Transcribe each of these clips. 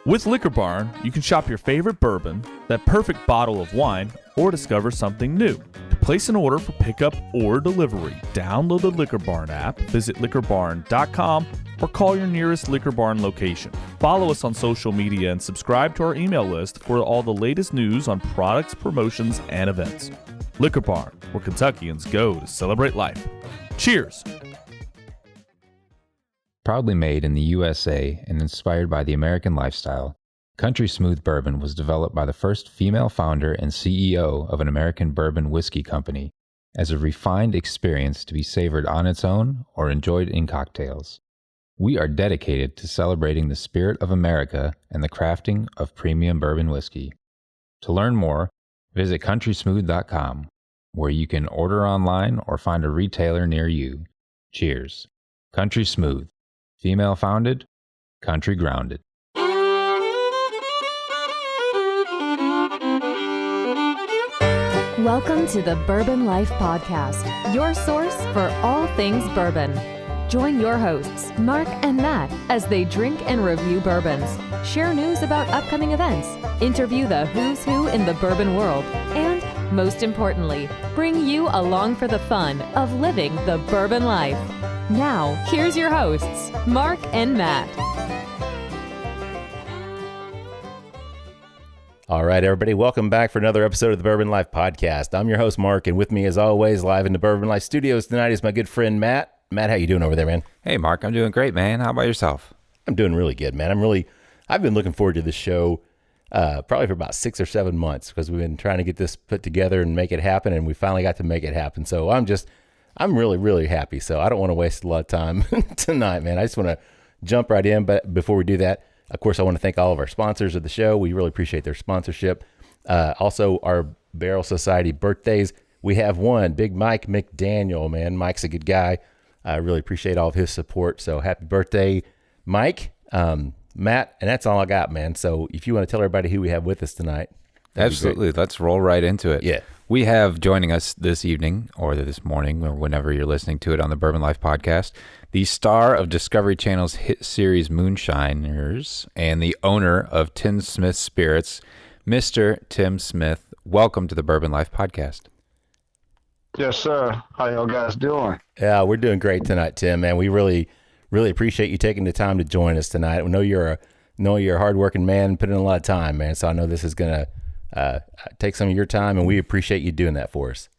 With Liquor Barn, you can shop your favorite bourbon, that perfect bottle of wine, or discover something new. To place an order for pickup or delivery, download the Liquor Barn app, visit liquorbarn.com, or call your nearest Liquor Barn location. Follow us on social media and subscribe to our email list for all the latest news on products, promotions, and events. Liquor Barn, where Kentuckians go to celebrate life. Cheers! Proudly made in the USA and inspired by the American lifestyle, Country Smooth Bourbon was developed by the first female founder and CEO of an American bourbon whiskey company as a refined experience to be savored on its own or enjoyed in cocktails. We are dedicated to celebrating the spirit of America and the crafting of premium bourbon whiskey. To learn more, visit countrysmooth.com, where you can order online or find a retailer near you. Cheers. Country Smooth. Female founded, country grounded. Welcome to the Bourbon Life Podcast, your source for all things bourbon. Join your hosts, Mark and Matt, as they drink and review bourbons, share news about upcoming events, interview the who's who in the bourbon world, and, most importantly, bring you along for the fun of living the bourbon life. Now, here's your hosts, Mark and Matt. All right, everybody, welcome back for another episode of the Bourbon Life Podcast. I'm your host, Mark, and with me, as always, live in the Bourbon Life studios tonight is my good friend, Matt. Matt, how you doing over there, man? Hey, Mark, I'm doing great, man. How about yourself? I'm doing really good, man. I've been looking forward to this show probably for about 6 or 7 months because we've been trying to get this put together and make it happen, and we finally got to make it happen. So I'm really, really happy. So I don't want to waste a lot of time tonight, man. I just want to jump right in. But before we do that, of course, I want to thank all of our sponsors of the show. We really appreciate their sponsorship. Also, our Barrel Society birthdays. We have one, Big Mike McDaniel, man. Mike's a good guy. I really appreciate all of his support. So happy birthday, Mike. Matt, and that's all I got, man. So if you want to tell everybody who we have with us tonight. Absolutely. Let's roll right into it. Yeah. We have joining us this evening or this morning or whenever you're listening to it on the Bourbon Life Podcast, the star of Discovery Channel's hit series Moonshiners and the owner of Tim Smith Spirits, Mr. Tim Smith. Welcome to the Bourbon Life Podcast. Yes, sir. How y'all guys doing? Yeah, we're doing great tonight, Tim, man. We really, really appreciate you taking the time to join us tonight. We know you're a hardworking man, put in a lot of time, man. So I know this is going to take some of your time, and we appreciate you doing that for us.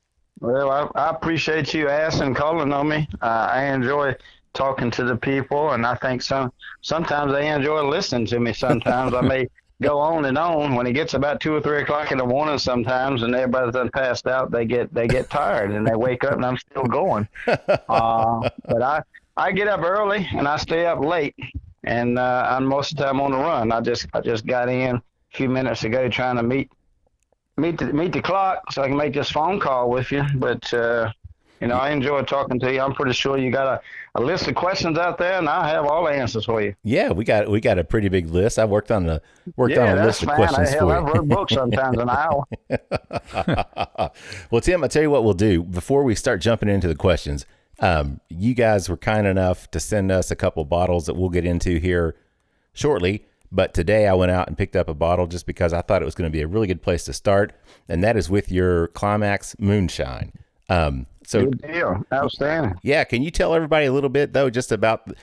Well, I appreciate you asking and calling on me. I enjoy talking to the people, and I think sometimes they enjoy listening to me. Sometimes I may go on and on. When it gets about 2 or 3 o'clock in the morning sometimes and everybody's done passed out, they get tired and they wake up and I'm still going. But I get up early and I stay up late, and I'm most of the time on the run. I just got in a few minutes ago trying to meet the clock so I can make this phone call with you. But I enjoy talking to you. I'm pretty sure you got a list of questions out there, and I have all the answers for you. Yeah, we got a pretty big list. I worked on a list of questions for you. I wrote books sometimes an hour. Well, Tim, I'll tell you what we'll do before we start jumping into the questions. You guys were kind enough to send us a couple bottles that we'll get into here shortly. But today I went out and picked up a bottle just because I thought it was going to be a really good place to start, and that is with your Climax Moonshine. So good deal. Outstanding. Yeah. Can you tell everybody a little bit though, just about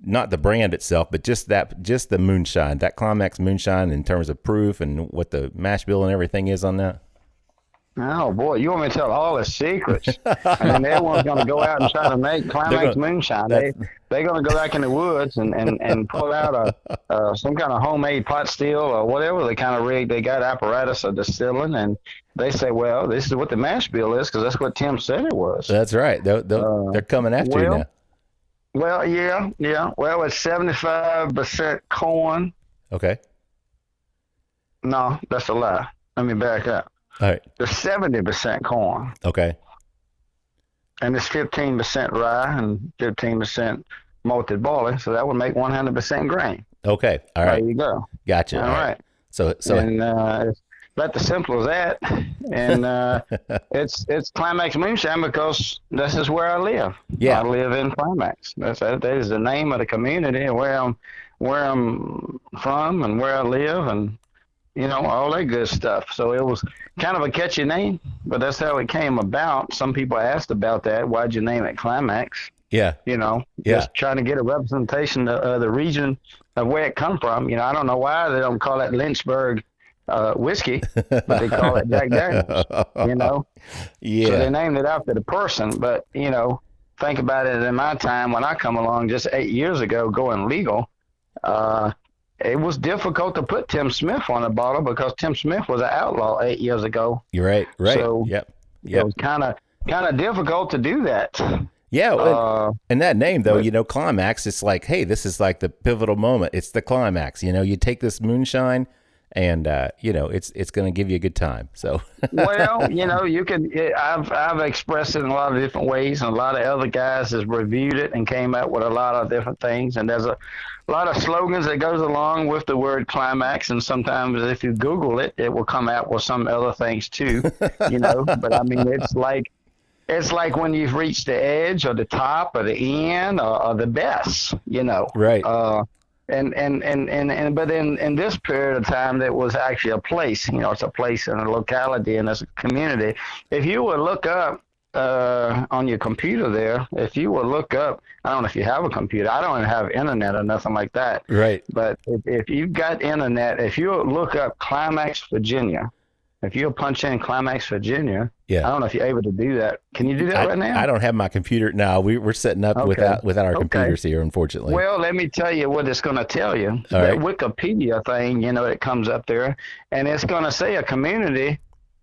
not the brand itself, but just the moonshine, that Climax Moonshine in terms of proof and what the mash bill and everything is on that? Oh boy, you want me to tell all the secrets? I mean, everyone's going to go out and try to make Climax Moonshine. They're going to go back in the woods and pull out some kind of homemade pot still or whatever the kind of rig they got, apparatus of distilling, and they say, well, this is what the mash bill is because that's what Tim said it was. That's right. They're coming after you now. Well, yeah. Well, it's 75% corn. Okay. No, that's a lie. Let me back up. All right. There's 70% corn. Okay. And it's 15% rye and 15% malted barley, so that would make 100% grain. Okay. All right. There you go. Gotcha. All right. So and it's about as simple as that. And it's Climax Moonshine because this is where I live. Yeah. I live in Climax. That is the name of the community where where I'm from and where I live and, all that good stuff. So it was kind of a catchy name, but that's how it came about. Some people asked about that. Why'd you name it Climax? Yeah. Just trying to get a representation of the region of where it come from. I don't know why they don't call it Lynchburg whiskey, but they call it Jack Daniels, Yeah. So they named it after the person. But, think about it. In my time when I come along just 8 years ago going legal, it was difficult to put Tim Smith on a bottle because Tim Smith was an outlaw 8 years ago. You're right. So Yep. it was kind of difficult to do that. Yeah, and that name though, Climax, it's like, hey, this is like the pivotal moment. It's the climax. You take this moonshine, and it's going to give you a good time. So, well, you can. I've expressed it in a lot of different ways, and a lot of other guys has reviewed it and came up with a lot of different things. And there's a lot of slogans that goes along with the word climax, and sometimes if you Google it, it will come out with some other things too. But I mean, it's like when you've reached the edge or the top or the end or the best, Right. But in this period of time, there was actually a place, it's a place in a locality and it's a community. If you would look up on your computer there, if you would look up, I don't know if you have a computer. I don't have internet or nothing like that. Right. But if you've got internet, if you look up Climax, Virginia, if you punch in Climax, Virginia, yeah. I don't know if you're able to do that. Can you do that right now? I don't have my computer. No, we're setting up without our computers here, unfortunately. Well, let me tell you what it's going to tell you. All that right. Wikipedia thing, it comes up there, and it's going to say a community,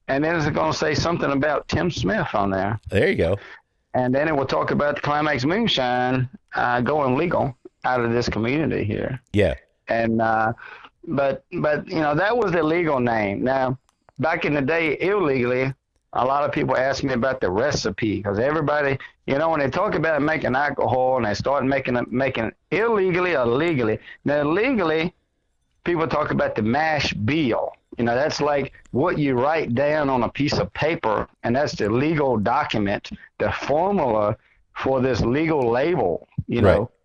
and then it's going to say something about Tim Smith on there. There you go. And then it will talk about the Climax Moonshine going legal out of this community here. Yeah. And but that was the legal name. Now, back in the day, illegally, a lot of people ask me about the recipe because everybody, when they talk about making alcohol and they start making it illegally or legally. Now, legally, people talk about the mash bill. That's like what you write down on a piece of paper, and that's the legal document, the formula for this legal label,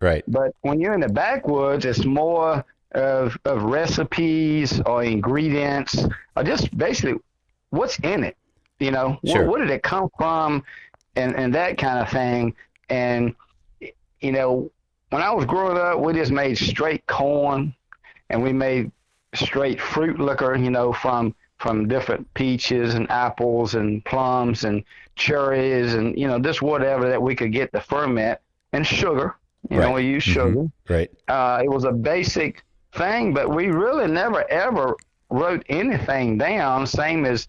Right. But when you're in the backwoods, it's more of recipes or ingredients or just basically what's in it, Sure. what did it come from and that kind of thing. And, when I was growing up, we just made straight corn and we made straight fruit liquor, from different peaches and apples and plums and cherries and, just whatever that we could get to ferment, and sugar, Right. We use sugar. Mm-hmm. Right. It was a basic thing, but we really never ever wrote anything down, same as,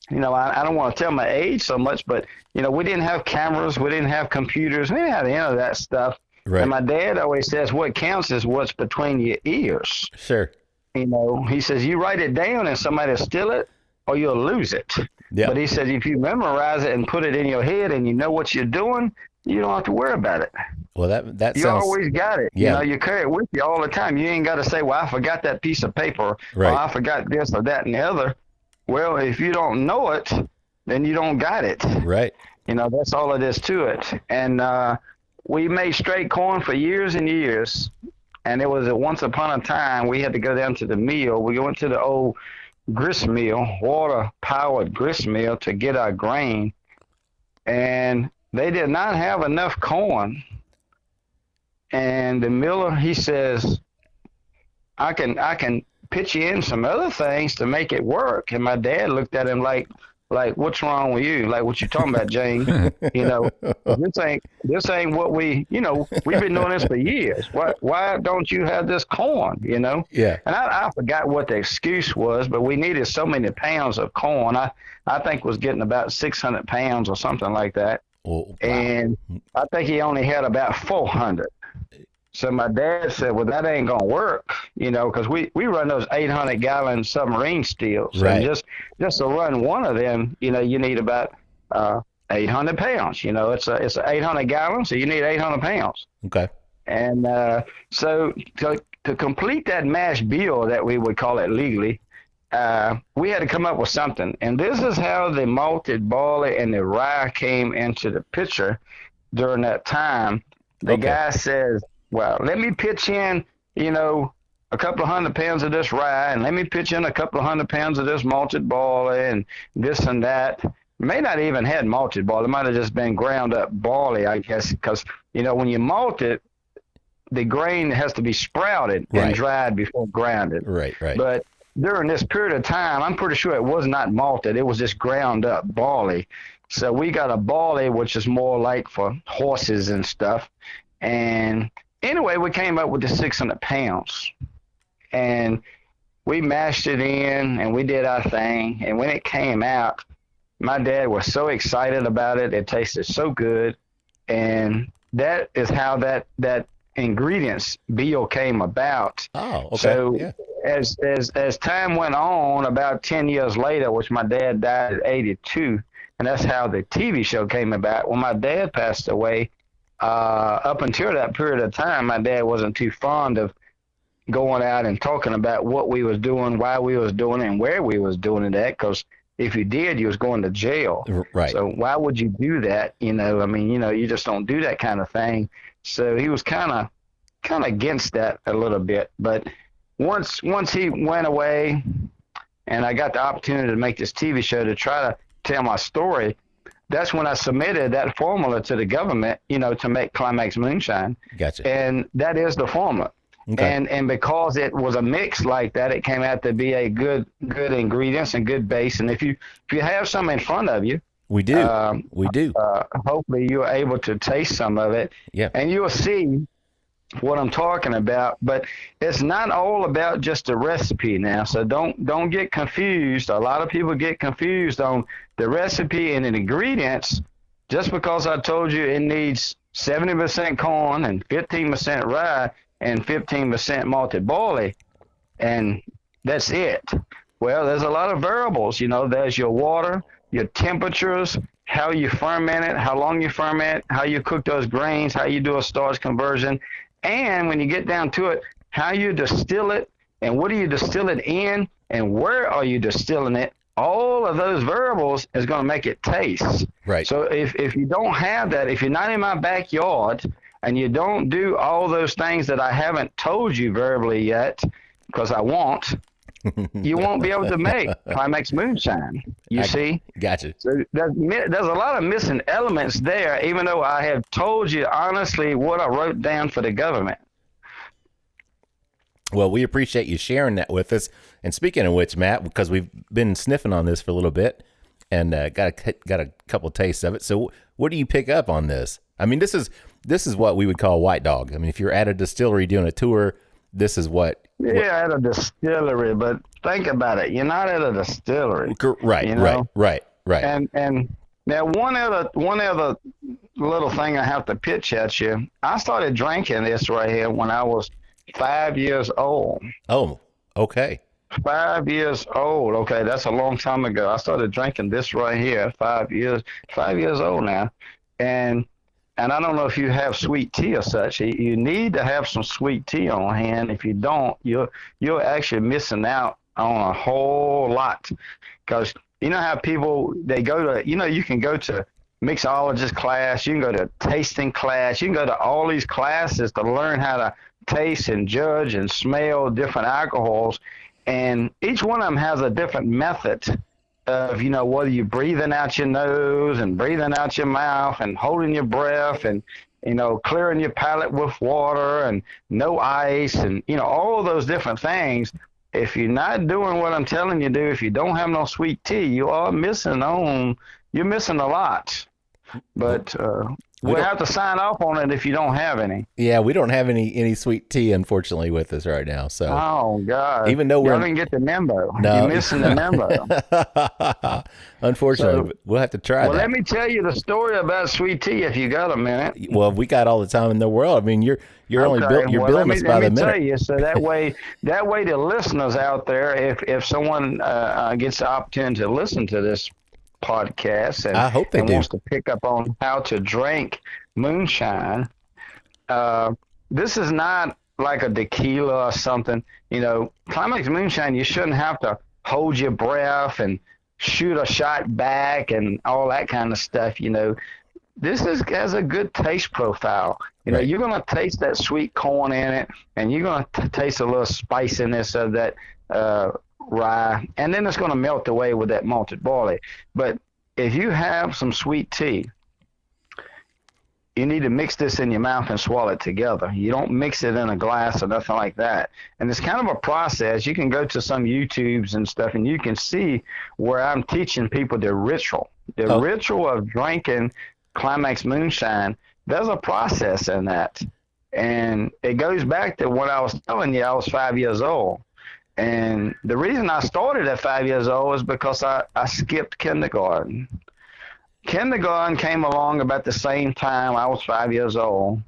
I don't want to tell my age so much, but, we didn't have cameras, we didn't have computers, we didn't have any of that stuff. Right. And my dad always says what counts is what's between your ears. Sure. He says you write it down and somebody will steal it or you'll lose it. Yeah. But he said if you memorize it and put it in your head and you know what you're doing, you don't have to worry about it. Well, that You sounds. always got it. Yeah. You carry it with you all the time. You ain't got to say, well, I forgot that piece of paper. Right. Or I forgot this or that and the other. Well, if you don't know it, then you don't got it. Right. That's all it is to it. And we made straight corn for years and years. And it was once upon a time we had to go down to the mill. We went to the old grist mill, water-powered grist mill, to get our grain. And they did not have enough corn. And the miller, he says, I can pitch you in some other things to make it work. And my dad looked at him like, what's wrong with you? Like, what you talking about, Jane? This ain't what we've been doing this for years. Why don't you have this corn, Yeah. And I forgot what the excuse was, but we needed so many pounds of corn. I think was getting about 600 pounds or something like that. Well, wow. And I think he only had about 400. So my dad said, well, that ain't going to work, because we run those 800-gallon submarine steels. Right. And just to run one of them, you need about 800 pounds. It's a 800 gallons, so you need 800 pounds. Okay. And so to complete that mash bill that we would call it legally, we had to come up with something. And this is how the malted barley and the rye came into the picture during that time. The guy says, well, let me pitch in a couple of 100 pounds of this rye, and let me pitch in a couple of 100 pounds of this malted barley and this and that. May not even had malted barley. It might have just been ground up barley, I guess, because, when you malt it, the grain has to be sprouted and dried before grounded. Right. But during this period of time, I'm pretty sure it was not malted. It was just ground up barley. So we got a barley, which is more like for horses and stuff. And anyway, we came up with the 600 pounds. And we mashed it in, and we did our thing. And when it came out, my dad was so excited about it. It tasted so good. And that is how that ingredients bill came about. Oh, okay. So as time went on, about 10 years later, which my dad died at 82, and that's how the TV show came about. When my dad passed away, up until that period of time, my dad wasn't too fond of going out and talking about what we was doing, why we was doing it, and where we was doing it at, because if you did, you was going to jail. Right. So why would you do that? You just don't do that kind of thing. So he was kind of against that a little bit. But once he went away, and I got the opportunity to make this TV show to try to tell my story, that's when I submitted that formula to the government, to make Climax Moonshine. Gotcha. And that is the formula. Okay. And because it was a mix like that, it came out to be a good ingredients and good base. And if you have some in front of you, we do. hopefully you're able to taste some of it. Yeah. And you'll see what I'm talking about. But it's not all about just the recipe now. So don't get confused. A lot of people get confused on the recipe and the ingredients. Just because I told you it needs 70% corn and 15% rye and 15% malted barley, and that's it. Well, there's a lot of variables. There's your water, your temperatures, how you ferment it, how long you ferment it, how you cook those grains, how you do a starch conversion, and when you get down to it, how you distill it, and what do you distill it in, and where are you distilling it. All of those variables is going to make it taste. Right. So if you don't have that, if you're not in my backyard and you don't do all those things that I haven't told you verbally yet, because I won't, you won't be able to make Climax Moonshine. You see? Gotcha. So there's a lot of missing elements there, even though I have told you honestly what I wrote down for the government. Well, we appreciate you sharing that with us. And speaking of which, Matt, because we've been sniffing on this for a little bit and got a couple tastes of it. So what do you pick up on this? I mean, this is what we would call white dog. I mean, if you're at a distillery doing a tour, this is what. Yeah, at a distillery, but think about it. You're not at a distillery. Right. And now one other little thing I have to pitch at you. I started drinking this right here when I was 5 years old. Oh, okay. 5 years old. Okay, that's a long time ago. I started drinking this right here. 5 years old now, and I don't know if you have sweet tea or such. You need to have some sweet tea on hand. If you don't, you're actually missing out on a whole lot. Because you know how people, they go to, you can go to mixologist class, you can go to tasting class, you can go to all these classes to learn how to taste and judge and smell different alcohols. And each one of them has a different method of, whether you're breathing out your nose and breathing out your mouth and holding your breath and, clearing your palate with water and no ice and, all of those different things. If you're not doing what I'm telling you to do, if you don't have no sweet tea, you're missing a lot. But we'll have to sign off on it if you don't have any. Yeah, we don't have any sweet tea, unfortunately, with us right now. So, oh God, even though y'all didn't get the memo, no. You're missing the memo. Unfortunately, we'll have to try. Well, that. let me tell you the story about sweet tea if you got a minute. Well, we got all the time in the world. I mean, you're only billing us by the minute. Let me tell you, so that way the listeners out there, if someone gets the opportunity to listen to this podcast and I hope they do. Wants to pick up on how to drink moonshine, this is not like a tequila or something. Climax Moonshine, you shouldn't have to hold your breath and shoot a shot back and all that kind of stuff. has a good taste profile. You know, Right. you're going to taste that sweet corn in it, and you're going to taste a little spiciness of that rye, and then it's going to melt away with that malted barley. But if you have some sweet tea, you need to mix this in your mouth and swallow it together. You don't mix it in a glass or nothing like that. And it's kind of a process. You can go to some YouTubes and stuff, and you can see where I'm teaching people the ritual. The ritual of drinking Climax Moonshine, there's a process in that. And it goes back to when I was telling you I was 5 years old. And the reason I started at 5 years old is because I skipped kindergarten. Kindergarten came along about the same time I was 5 years old,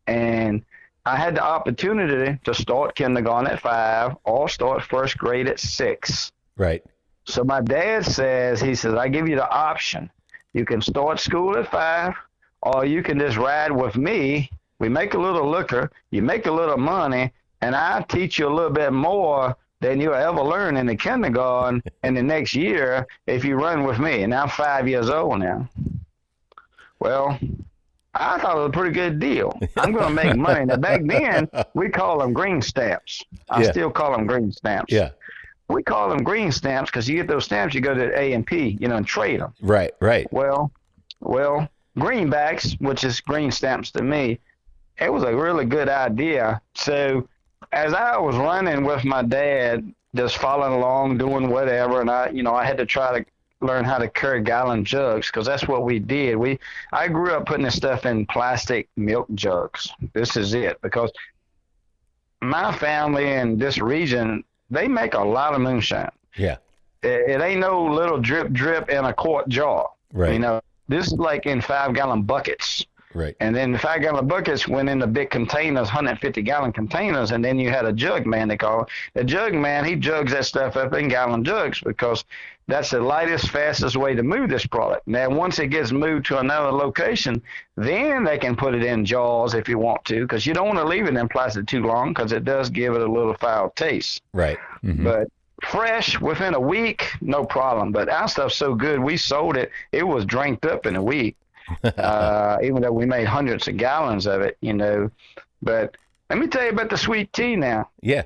and I had the opportunity to start kindergarten at 5 or start first grade at 6. Right. So my dad says, I give you the option. You can start school at 5, or you can just ride with me. We make a little liquor, you make a little money, and I teach you a little bit more than you'll ever learn in the kindergarten in the next year if you run with me. And I'm 5 years old now. Well, I thought it was a pretty good deal. I'm going to make money. Now, back then, we call them green stamps. I still call them green stamps. Yeah. We call them green stamps because you get those stamps, you go to A&P, and trade them. Right. Well, greenbacks, which is green stamps to me, it was a really good idea. So as I was running with my dad, just following along, doing whatever, and I had to try to learn how to carry gallon jugs because that's what we did. I grew up putting this stuff in plastic milk jugs. This is it, because my family in this region, they make a lot of moonshine. Yeah. It ain't no little drip in a quart jar. Right. This is like in 5-gallon buckets. Right. And then the 5-gallon buckets went in the big containers, 150-gallon containers, and then you had a jug man, they call it. The jug man, he jugs that stuff up in gallon jugs because that's the lightest, fastest way to move this product. Now, once it gets moved to another location, then they can put it in jars if you want to, because you don't want to leave it in plastic too long because it does give it a little foul taste. Right. Mm-hmm. But fresh, within a week, no problem. But our stuff's so good, we sold it. It was dranked up in a week. Even though we made hundreds of gallons of it, But let me tell you about the sweet tea now. Yeah.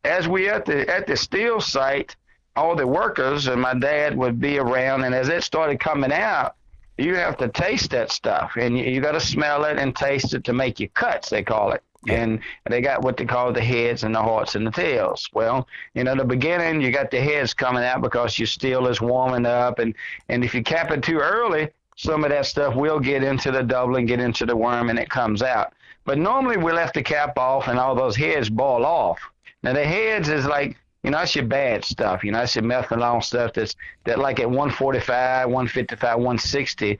As we at the steel site, all the workers and my dad would be around, and as it started coming out, you have to taste that stuff, and you got to smell it and taste it to make your cuts, they call it. Yeah. And they got what they call the heads and the hearts and the tails. Well, the beginning, you got the heads coming out because your steel is warming up, and if you cap it too early, some of that stuff will get into the double and get into the worm, and it comes out. But normally we left the cap off, and all those heads boil off. Now the heads is like, that's your bad stuff. That's your methanol stuff that like at 145, 155, 160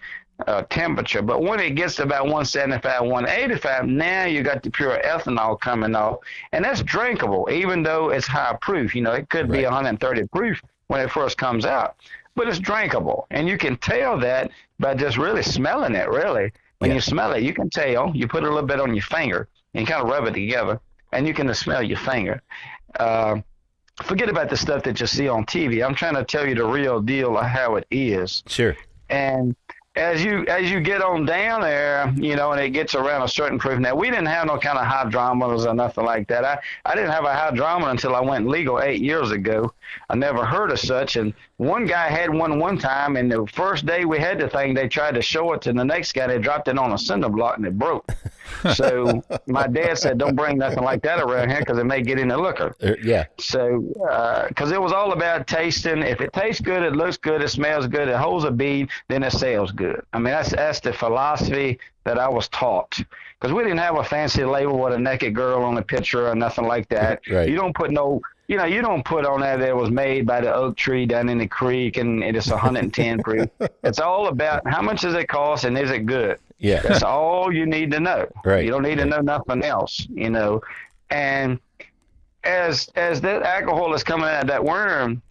temperature. But when it gets to about 175, 185, now you got the pure ethanol coming off, and that's drinkable, even though it's high proof. It could be 130 proof when it first comes out. But it's drinkable, and you can tell that by just really smelling it, really. When you smell it, you can tell. You put a little bit on your finger and kind of rub it together, and you can just smell your finger. Forget about the stuff that you see on TV. I'm trying to tell you the real deal of how it is. Sure. And as you get on down there, and it gets around a certain proof. Now, we didn't have no kind of hydrometers or nothing like that. I didn't have a hydrometer until I went legal 8 years ago. I never heard of such. And one guy had one time, and the first day we had the thing, they tried to show it to the next guy. They dropped it on a cinder block, and it broke. So my dad said, don't bring nothing like that around here because it may get in the liquor. Yeah. So because it was all about tasting. If it tastes good, it looks good, it smells good, it holds a bead, then it sells good. I mean, that's the philosophy that I was taught. Because we didn't have a fancy label with a naked girl on the picture or nothing like that. Right. You don't put you don't put on there that it was made by the oak tree down in the creek and it's 110 proof. It's all about how much does it cost and is it good? Yeah. That's all you need to know. Right. You don't need to know nothing else, And as that alcohol is coming out of that worm,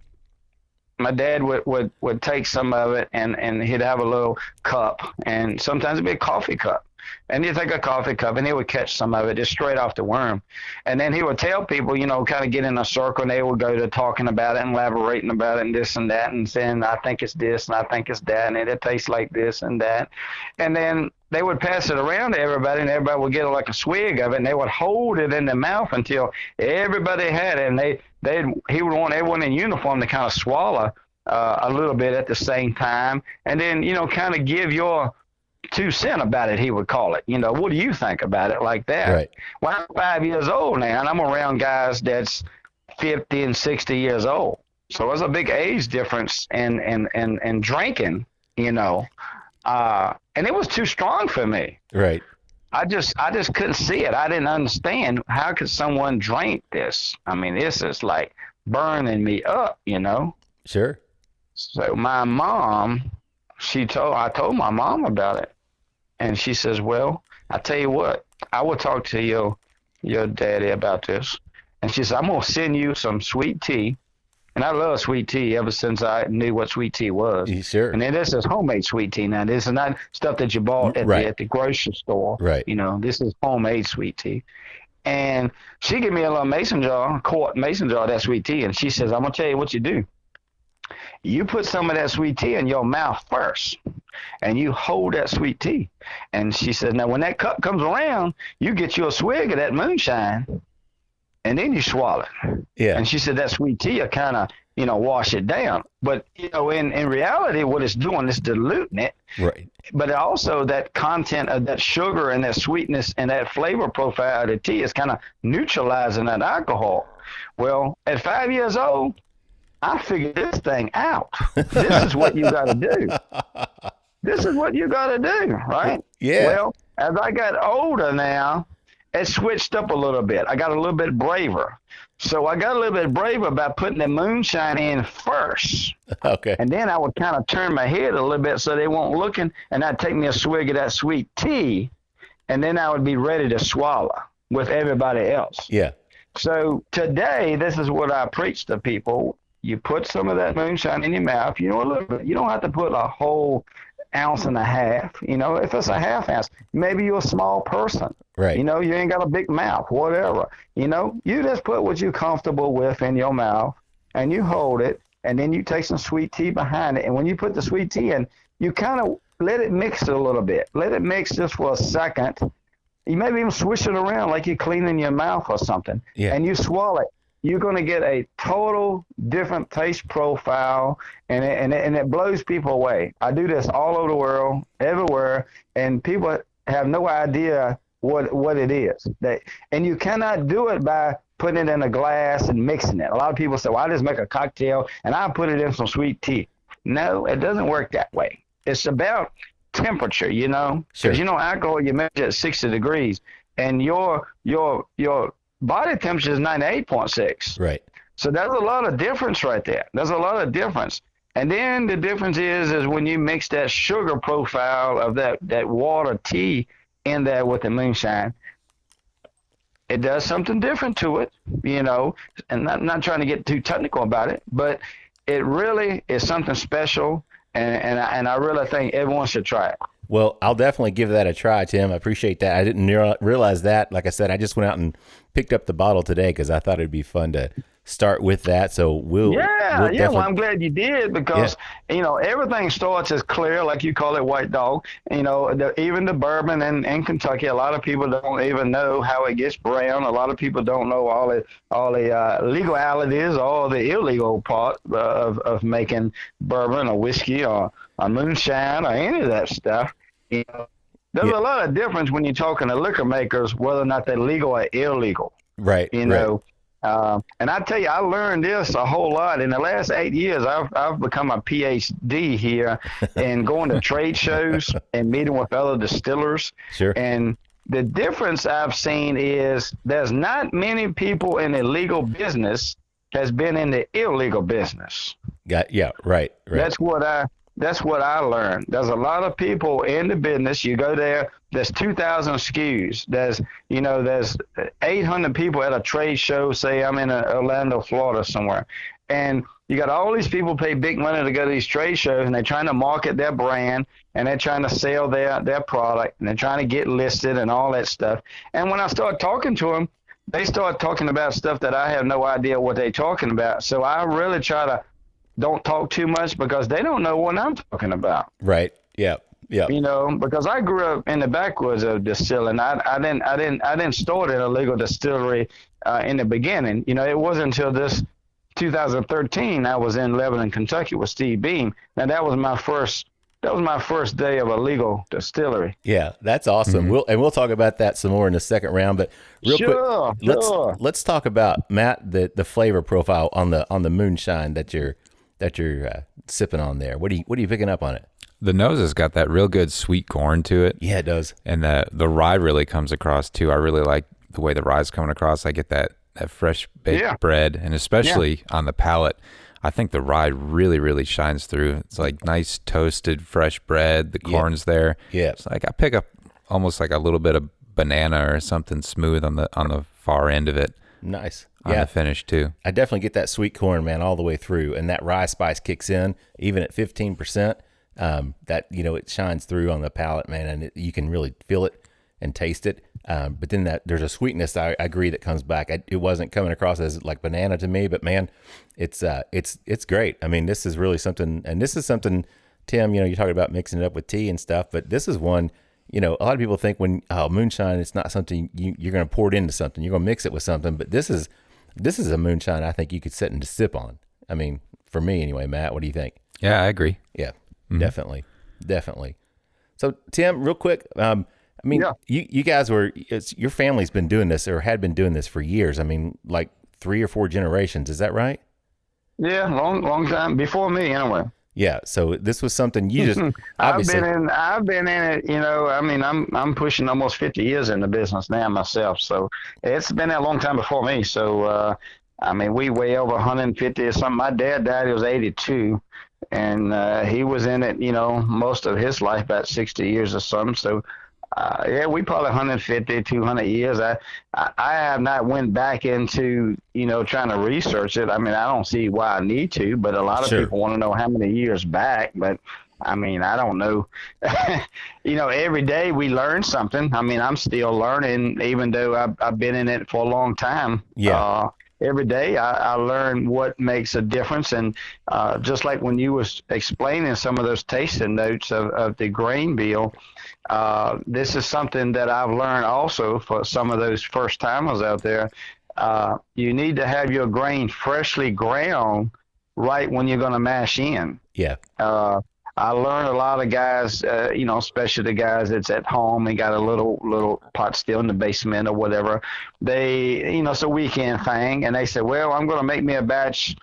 my dad would take some of it and he'd have a little cup, and sometimes it'd be a coffee cup. and you take a coffee cup, and he would catch some of it just straight off the worm. And then he would tell people, kind of get in a circle, and they would go to talking about it and elaborating about it and this and that and saying, I think it's this and I think it's that, and it tastes like this and that. And then they would pass it around to everybody, and everybody would get like a swig of it, and they would hold it in their mouth until everybody had it. And he would want everyone in uniform to kind of swallow a little bit at the same time, and then kind of give your 2 cents about it, he would call it. What do you think about it, like that? Right. Well, I'm 5 years old now, and I'm around guys that's 50 and 60 years old. So there's a big age difference in drinking, and it was too strong for me. Right. I just couldn't see it. I didn't understand, how could someone drink this? I mean, this is like burning me up, Sure. So my mom, I told my mom about it, and she says, well, I tell you what, I will talk to your daddy about this. And she said, I'm going to send you some sweet tea. And I love sweet tea ever since I knew what sweet tea was. Sure. And then this is homemade sweet tea. Now, this is not stuff that you bought at the grocery store. Right. This is homemade sweet tea. And she gave me a little quart mason jar of that sweet tea. And she says, I'm going to tell you what you do. You put some of that sweet tea in your mouth first, and you hold that sweet tea. And she said, now, when that cup comes around, you get you a swig of that moonshine, and then you swallow it. Yeah. And she said that sweet tea will kind of, wash it down. But, in reality, what it's doing is diluting it. Right. But also that content of that sugar and that sweetness and that flavor profile of the tea is kind of neutralizing that alcohol. Well, at 5 years old, I figured this thing out. This is what you got to do. This is what you got to do, right? Yeah. Well, as I got older now, it switched up a little bit. I got a little bit braver. So I got a little bit braver about putting the moonshine in first. Okay. And then I would kind of turn my head a little bit so they weren't looking, and I'd take me a swig of that sweet tea, and then I would be ready to swallow with everybody else. Yeah. So today, this is what I preach to people. You put some of that moonshine in your mouth, a little bit. You don't have to put a whole ounce and a half. If it's a half ounce, maybe you're a small person. Right. You ain't got a big mouth, whatever. You just put what you're comfortable with in your mouth, and you hold it, and then you take some sweet tea behind it. And when you put the sweet tea in, you kind of let it mix a little bit. Let it mix just for a second. You maybe even swish it around like you're cleaning your mouth or something. Yeah. And you swallow it. You're going to get a total different taste profile, and it blows people away. I do this all over the world, everywhere, and people have no idea what it is. And you cannot do it by putting it in a glass and mixing it. A lot of people say, well, I just make a cocktail, and I put it in some sweet tea. No, it doesn't work that way. It's about temperature, Sure. Because, alcohol, you measure at 60 degrees, and your body temperature is 98.6. Right. So there's a lot of difference right there. There's a lot of difference. And then the difference is when you mix that sugar profile of that water tea in there with the moonshine, it does something different to it, and I'm not trying to get too technical about it, but it really is something special, and I really think everyone should try it. Well, I'll definitely give that a try, Tim. I appreciate that. I didn't realize that. Like I said, I just went out and picked up the bottle today because I thought it'd be fun to start with that. So we'll definitely... Well, I'm glad you did because, everything starts as clear, like you call it, white dog. Even the bourbon in Kentucky, a lot of people don't even know how it gets brown. A lot of people don't know all the legalities, all the illegal part of making bourbon or whiskey or a moonshine or any of that stuff. There's a lot of difference when you're talking to liquor makers, whether or not they're legal or illegal. Right. And I tell you, I learned this a whole lot. In the last 8 years, I've become a PhD here in going to trade shows and meeting with other distillers. Sure. And the difference I've seen is there's not many people in the legal business has been in the illegal business. Right. That's what I learned. There's a lot of people in the business. You go there, there's 2,000 SKUs. There's 800 people at a trade show. Say I'm in Orlando, Florida somewhere. And you got all these people pay big money to go to these trade shows, and they're trying to market their brand, and they're trying to sell their product, and they're trying to get listed and all that stuff. And when I start talking to them, they start talking about stuff that I have no idea what they're talking about. So I really try to don't talk too much because they don't know what I'm talking about. Right. Yeah. Yeah. You know, because I grew up in the backwoods of distilling. I didn't start in a legal distillery in the beginning. You know, it wasn't until this 2013 I was in Lebanon, Kentucky with Steve Beam. Now that was my first day of a legal distillery. Yeah, that's awesome. We'll talk about that some more in the second round. But real quick, let's talk about, Matt, the flavor profile on the moonshine that you're sipping on there. What are you picking up on it? The nose has got that real good sweet corn to it. Yeah, it does. And the rye really comes across too. I really like the way the rye's coming across. I get that fresh baked bread, and especially on the palate, I think the rye really, really shines through. It's like nice toasted fresh bread. The corn's there. Yeah. It's like I pick up almost like a little bit of banana or something smooth on the far end of it. Nice. On the finish too. I definitely get that sweet corn, man, all the way through, and that rye spice kicks in even at 15%. That, you know, it shines through on the palate, man, and you can really feel it and taste it. But then there's a sweetness, I agree, that comes back. It wasn't coming across as like banana to me, but man, it's great. I mean, this is really something, and this is something, Tim, you know, you're talking about mixing it up with tea and stuff, but this is one, you know, a lot of people think moonshine, it's not something you're going to pour it into something. You're going to mix it with something, but this is a moonshine I think you could sit and just sip on. I mean, for me anyway. Matt, what do you think? Yeah, I agree. Yeah, definitely. So Tim, real quick, I mean, you guys your family's been doing this or had been doing this for years. I mean, like 3 or 4 generations. Is that right? Yeah, long time before me, anyway. Yeah. So this was something you just obviously. I've been in it. You know, I mean, I'm pushing almost 50 years in the business now myself. So it's been a long time before me. So I mean, we weigh over 150 or something. My dad died. He was 82. And he was in it, you know, most of his life, about 60 years or something. So, we probably 150, 200 years. I have not went back into, you know, trying to research it. I mean, I don't see why I need to, but a lot of people want to know how many years back. But, I mean, I don't know. You know, every day we learn something. I mean, I'm still learning, even though I've been in it for a long time. Yeah. Every day I learn what makes a difference. And just like when you was explaining some of those tasting notes of the grain bill, this is something that I've learned also for some of those first timers out there. You need to have your grain freshly ground right when you're going to mash in. Yeah. I learned a lot of guys, you know, especially the guys that's at home and got a little pot still in the basement or whatever. They, you know, it's a weekend thing, and they said, well, I'm going to make me a batch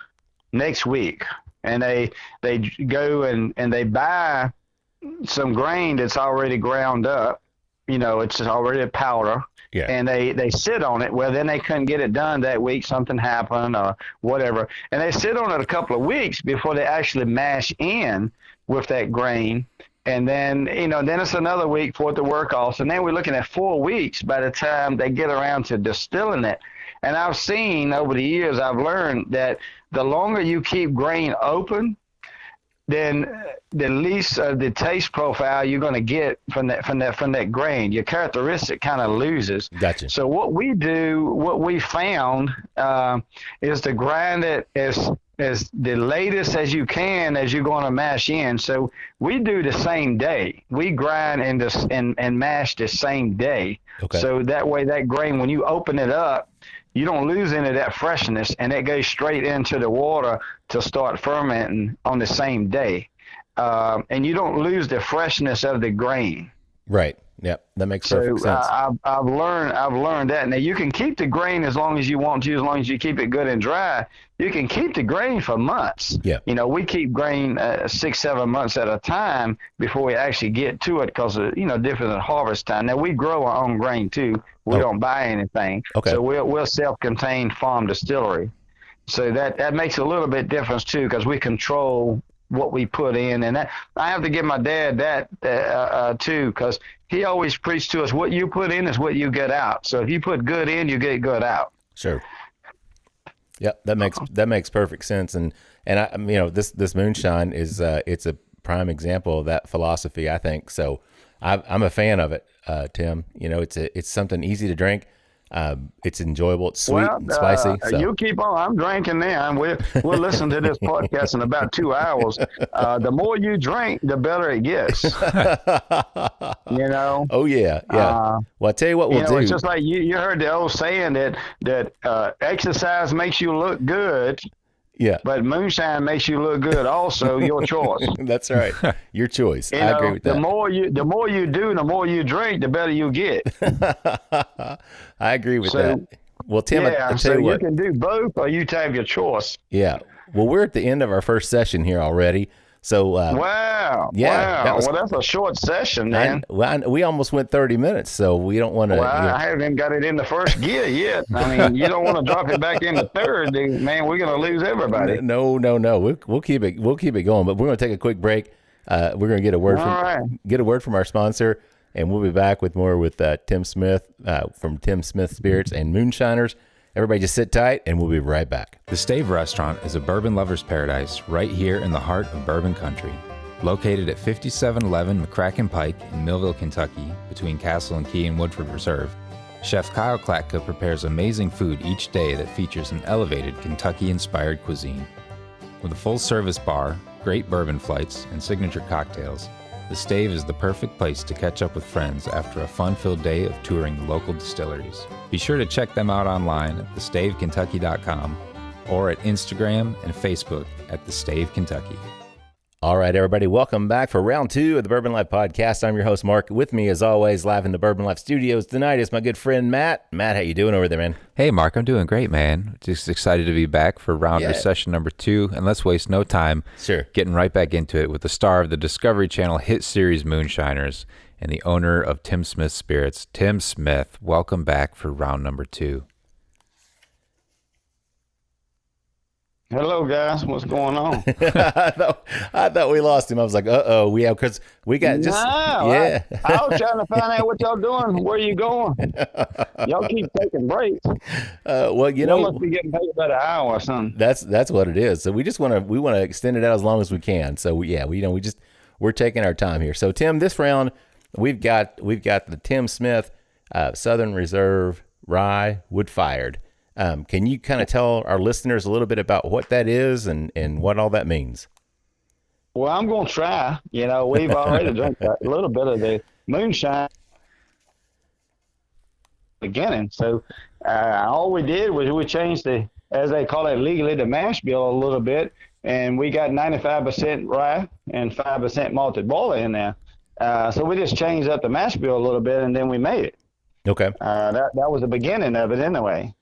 next week. And they go and they buy some grain that's already ground up. You know, it's already a powder. Yeah. And they sit on it. Well, then they couldn't get it done that week. Something happened or whatever. And they sit on it a couple of weeks before they actually mash in with that grain. And then, you know, then it's another week for it to work off. And then we're looking at 4 weeks by the time they get around to distilling it. And I've seen over the years, I've learned that the longer you keep grain open, then the least of the taste profile you're going to get from that grain. Your characteristic kind of loses. Gotcha. So what we found is to grind it as the latest as you can as you're going to mash in. So we do the same day. We grind and mash the same day. Okay. So that way that grain, when you open it up, you don't lose any of that freshness, and it goes straight into the water to start fermenting on the same day. And you don't lose the freshness of the grain. Right. Yep. That makes perfect sense. I've learned that. Now you can keep the grain as long as you want to, as long as you keep it good and dry. You can keep the grain for months. Yeah. You know, we keep grain 6-7 months at a time before we actually get to it because of, you know, different than harvest time. Now we grow our own grain too. We don't buy anything. Okay. So we're self-contained farm distillery. So that makes a little bit difference too, because we control what we put in. And that I have to give my dad that too, because he always preached to us, what you put in is what you get out. So if you put good in, you get good out. Sure. Yep, that makes perfect sense. And this moonshine is it's a prime example of that philosophy, I think. So I'm a fan of it, Tim. It's something easy to drink. It's enjoyable. It's sweet and spicy. So. You keep on. I'm drinking now. We'll listen to this podcast in about 2 hours. The more you drink, the better it gets. Oh yeah. Well, I tell you what we'll do. It's just like you heard the old saying that exercise makes you look good. Yeah. But moonshine makes you look good also. Your choice. That's right. Your choice. I agree with that. The more you do, the more you drink, the better you get. I agree with that. Well, Tim, I'll tell you what. You can do both, or you have your choice. Yeah. Well, we're at the end of our first session here already. So wow. Yeah. Wow. That's a short session, man. We almost went 30 minutes, so we don't want to. Well, I haven't even got it in the first gear yet. I mean, you don't want to drop it back in the third, man. We're going to lose everybody. No. We'll keep it going, but we're going to take a quick break. We're going to get a word from our sponsor, and we'll be back with more with Tim Smith from Tim Smith Spirits and Moonshiners. Everybody just sit tight, and we'll be right back. The Stave Restaurant is a bourbon lover's paradise right here in the heart of bourbon country. Located at 5711 McCracken Pike in Millville, Kentucky, between Castle and Key and Woodford Reserve, Chef Kyle Klatka prepares amazing food each day that features an elevated Kentucky-inspired cuisine. With a full-service bar, great bourbon flights, and signature cocktails, the Stave is the perfect place to catch up with friends after a fun-filled day of touring the local distilleries. Be sure to check them out online at thestavekentucky.com or at Instagram and Facebook at The Stave Kentucky. All right, everybody, welcome back for round 2 of the Bourbon Life Podcast. I'm your host, Mark. With me, as always, live in the Bourbon Life studios tonight is my good friend, Matt. Matt, how you doing over there, man? Hey, Mark, I'm doing great, man. Just excited to be back for session number 2, and let's waste no time getting right back into it with the star of the Discovery Channel hit series Moonshiners and the owner of Tim Smith Spirits, Tim Smith. Welcome back for round number 2. Hello, guys. What's going on? I thought we lost him. I was like, because we got just I was trying to find out what y'all doing. Where you going? Y'all keep taking breaks. Y'all must be getting paid about an hour or something. That's what it is. So we just want to extend it out as long as we can. So we're taking our time here. So Tim, this round we've got the Tim Smith Southern Reserve Rye Wood Fired. Can you kind of tell our listeners a little bit about what that is and what all that means? Well, I'm going to try. We've already drank a little bit of the moonshine beginning. So all we did was we changed as they call it legally, the mash bill a little bit, and we got 95% rye and 5% malted barley in there. So we just changed up the mash bill a little bit, and then we made it. Okay. That was the beginning of it anyway.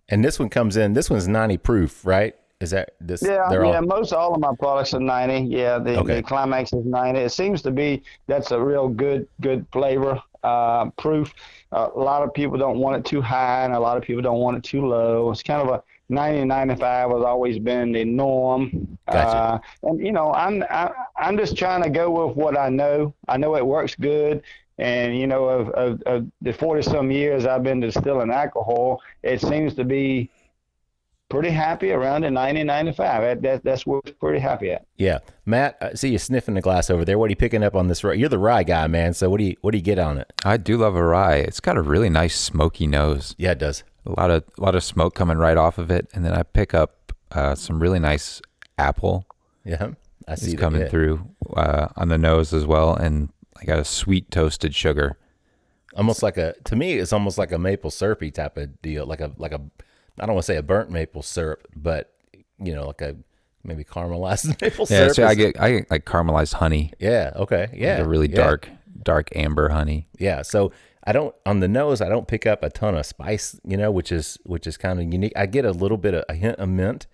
And this one comes in. This one's 90 proof, right? Is that this? Yeah. Most all of my products are 90. Yeah, the Climax is 90. It seems to be that's a real good flavor proof. A lot of people don't want it too high, and a lot of people don't want it too low. It's kind of a 90-95 has always been the norm. Gotcha. And I'm just trying to go with what I know. I know it works good. And, of the 40-some years I've been distilling alcohol, it seems to be pretty happy around the 90-95. That's what we're pretty happy at. Yeah. Matt, I see you sniffing the glass over there. What are you picking up on this? You're the rye guy, man. So what do you get on it? I do love a rye. It's got a really nice smoky nose. Yeah, it does. A lot of smoke coming right off of it. And then I pick up some really nice apple. Yeah, I see it's coming through on the nose as well. And I got a sweet toasted sugar. To me, it's almost like a maple syrupy type of deal. Like a, I don't want to say a burnt maple syrup, but like a maybe caramelized maple syrup. Yeah, so I get like caramelized honey. Yeah. Okay. Yeah. Like a really dark amber honey. Yeah. So on the nose, I don't pick up a ton of spice, which is kind of unique. I get a little bit of a hint of mint.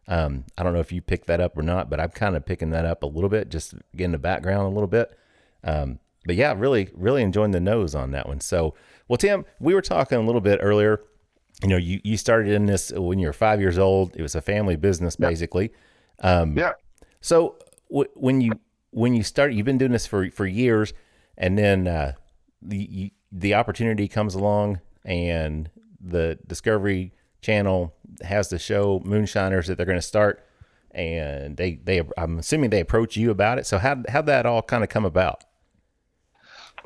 I don't know if you pick that up or not, but I'm kind of picking that up a little bit, just getting the background a little bit. But yeah, really, really enjoying the nose on that one. So, well, Tim, we were talking a little bit earlier. You started in this when you were 5 years old. It was a family business, basically. Yeah. So when you started, you've been doing this for years, and then the opportunity comes along, and the Discovery channel has the show Moonshiners that they're going to start, and I'm assuming they approach you about it. So how'd that all kind of come about?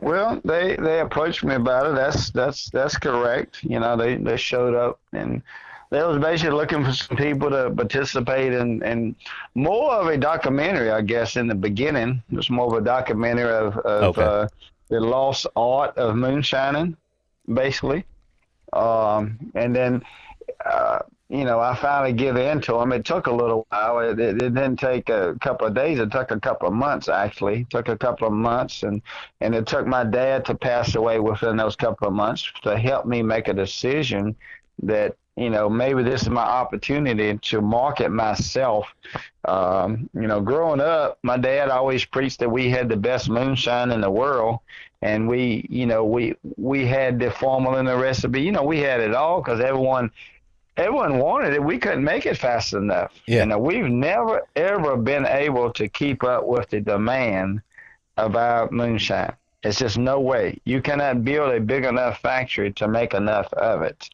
Well, they approached me about it. That's correct. You know, they showed up, and they was basically looking for some people to participate in more of a documentary, I guess, in the beginning. It was more of a documentary of the lost art of moonshining, basically. And then, you know, I finally give in to them. It took a little while. It didn't take a couple of days. It took a couple of months, actually. It took a couple of months. And it took my dad to pass away within those couple of months to help me make a decision that, you know, maybe this is my opportunity to market myself. You know, growing up, my dad always preached that we had the best moonshine in the world. And we had the formula and the recipe. You know, we had it all because everyone wanted it. We couldn't make it fast enough. Yeah. You know, we've never, ever been able to keep up with the demand of our moonshine. It's just no way. You cannot build a big enough factory to make enough of it.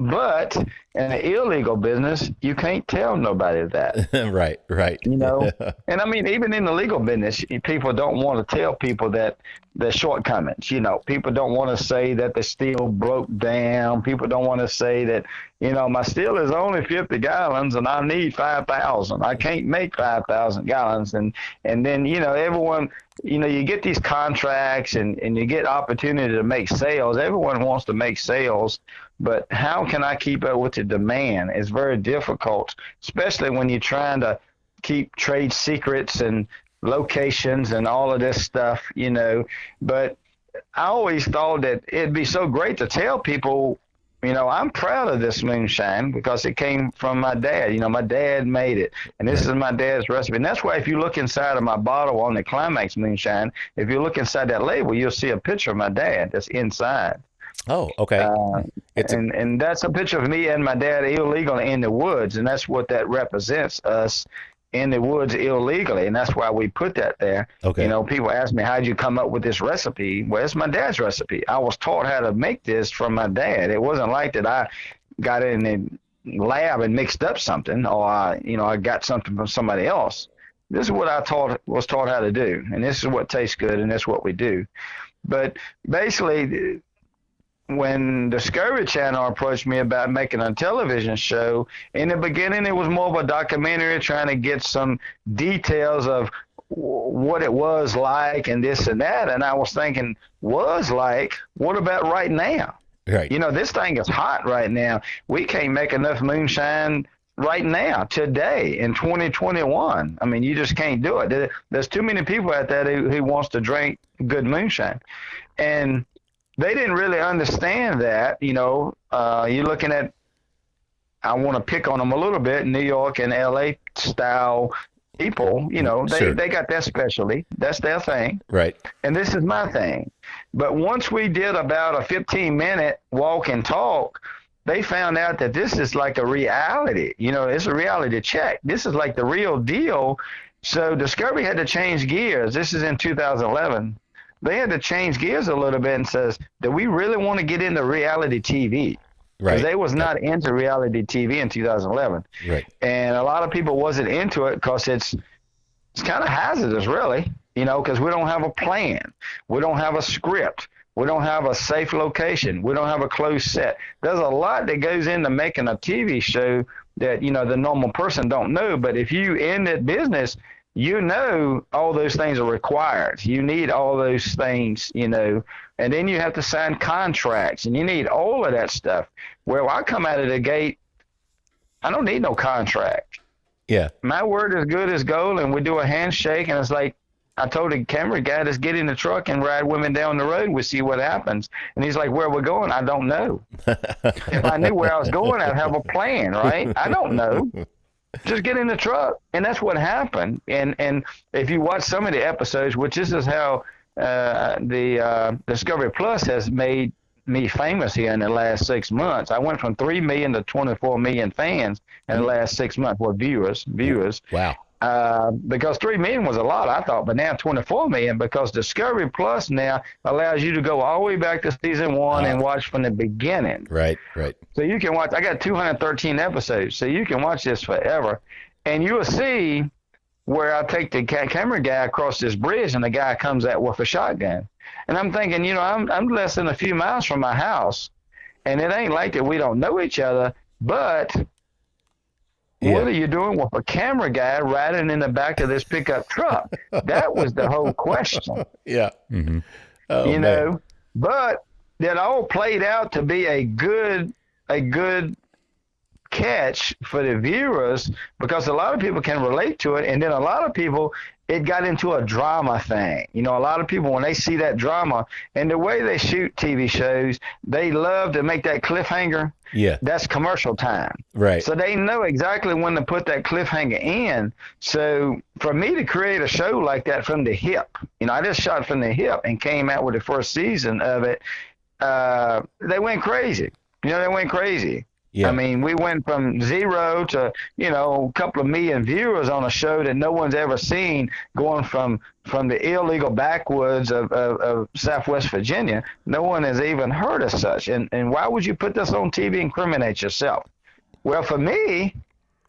But in the illegal business, you can't tell nobody that. Right. You know, and I mean, even in the legal business, people don't want to tell people that the shortcomings. You know, people don't want to say that the still broke down. People don't want to say that, you know, my still is only 50 gallons and I need 5,000. I can't make 5,000 gallons. And then, you know, everyone, you know, you get these contracts and you get opportunity to make sales. Everyone wants to make sales. But how can I keep up with the demand? It's very difficult, especially when you're trying to keep trade secrets and locations and all of this stuff, you know. But I always thought that it'd be so great to tell people, you know, I'm proud of this moonshine because it came from my dad. You know, my dad made it, and this is my dad's recipe. And that's why if you look inside of my bottle on the Climax Moonshine, if you look inside that label, you'll see a picture of my dad that's inside. Oh, okay. And that's a picture of me and my dad illegally in the woods, and that's what that represents, us in the woods illegally, and that's why we put that there. Okay. You know, people ask me, how'd you come up with this recipe? Well, it's my dad's recipe. I was taught how to make this from my dad. It wasn't like that I got in the lab and mixed up something, or I got something from somebody else. This is what I was taught how to do, and this is what tastes good, and this is what we do. But basically, when Discovery Channel approached me about making a television show, in the beginning it was more of a documentary trying to get some details of what it was like and this and that. And I was thinking, was like, what about right now? Right. You know, this thing is hot right now. We can't make enough moonshine right now, today, in 2021. I mean, you just can't do it. There's too many people out there who wants to drink good moonshine. And they didn't really understand that. You know, you're looking at, I want to pick on them a little bit, New York and LA style people, you know, they got that specialty. That's their thing. Right. And this is my thing. But once we did about a 15-minute walk and talk, they found out that this is like a reality. You know, it's a reality check. This is like the real deal. So Discovery had to change gears. This is in 2011. They had to change gears a little bit and says, do we really want to get into reality TV? Because they was not into reality TV in 2011. Right. And a lot of people wasn't into it because it's kind of hazardous, really, you know, because we don't have a plan. We don't have a script. We don't have a safe location. We don't have a closed set. There's a lot that goes into making a TV show that, you know, the normal person don't know. But if you in that business, you know all those things are required. You need all those things, you know, and then you have to sign contracts, and you need all of that stuff. Well, I come out of the gate, I don't need no contract. Yeah. My word is good as gold, and we do a handshake, and it's like I told the camera guy, just get in the truck and ride women down the road. We'll see what happens. And he's like, where are we going? I don't know. If I knew where I was going, I'd have a plan, right? I don't know. Just get in the truck, and that's what happened. And if you watch some of the episodes, which this is how the Discovery Plus has made me famous here in the last 6 months. I went from 3 million to 24 million fans in the last 6 months. Well, viewers. Wow. because 3 million was a lot, I thought, but now 24 million because Discovery Plus now allows you to go all the way back to season 1 and watch from the beginning. Right. So you can watch. I got 213 episodes, so you can watch this forever, and you will see where I take the camera guy across this bridge, and the guy comes out with a shotgun, and I'm thinking, I'm less than a few miles from my house, and it ain't like that we don't know each other, but. Yeah. What are you doing with a camera guy riding in the back of this pickup truck? That was the whole question. Yeah. Mm-hmm. Oh, you know, but that all played out to be a good catch for the viewers because a lot of people can relate to it. And then a lot of people, it got into a drama thing. A lot of people, when they see that drama and the way they shoot TV shows, they love to make that cliffhanger. Yeah. That's commercial time. Right. So they know exactly when to put that cliffhanger in. So for me to create a show like that from the hip, I just shot from the hip and came out with the first season of it. They went crazy. They went crazy. Yeah. I mean, we went from 0 to, a couple of million viewers on a show that no one's ever seen, going from the illegal backwoods of Southwest Virginia. No one has even heard of such. And why would you put this on TV and incriminate yourself? Well, for me,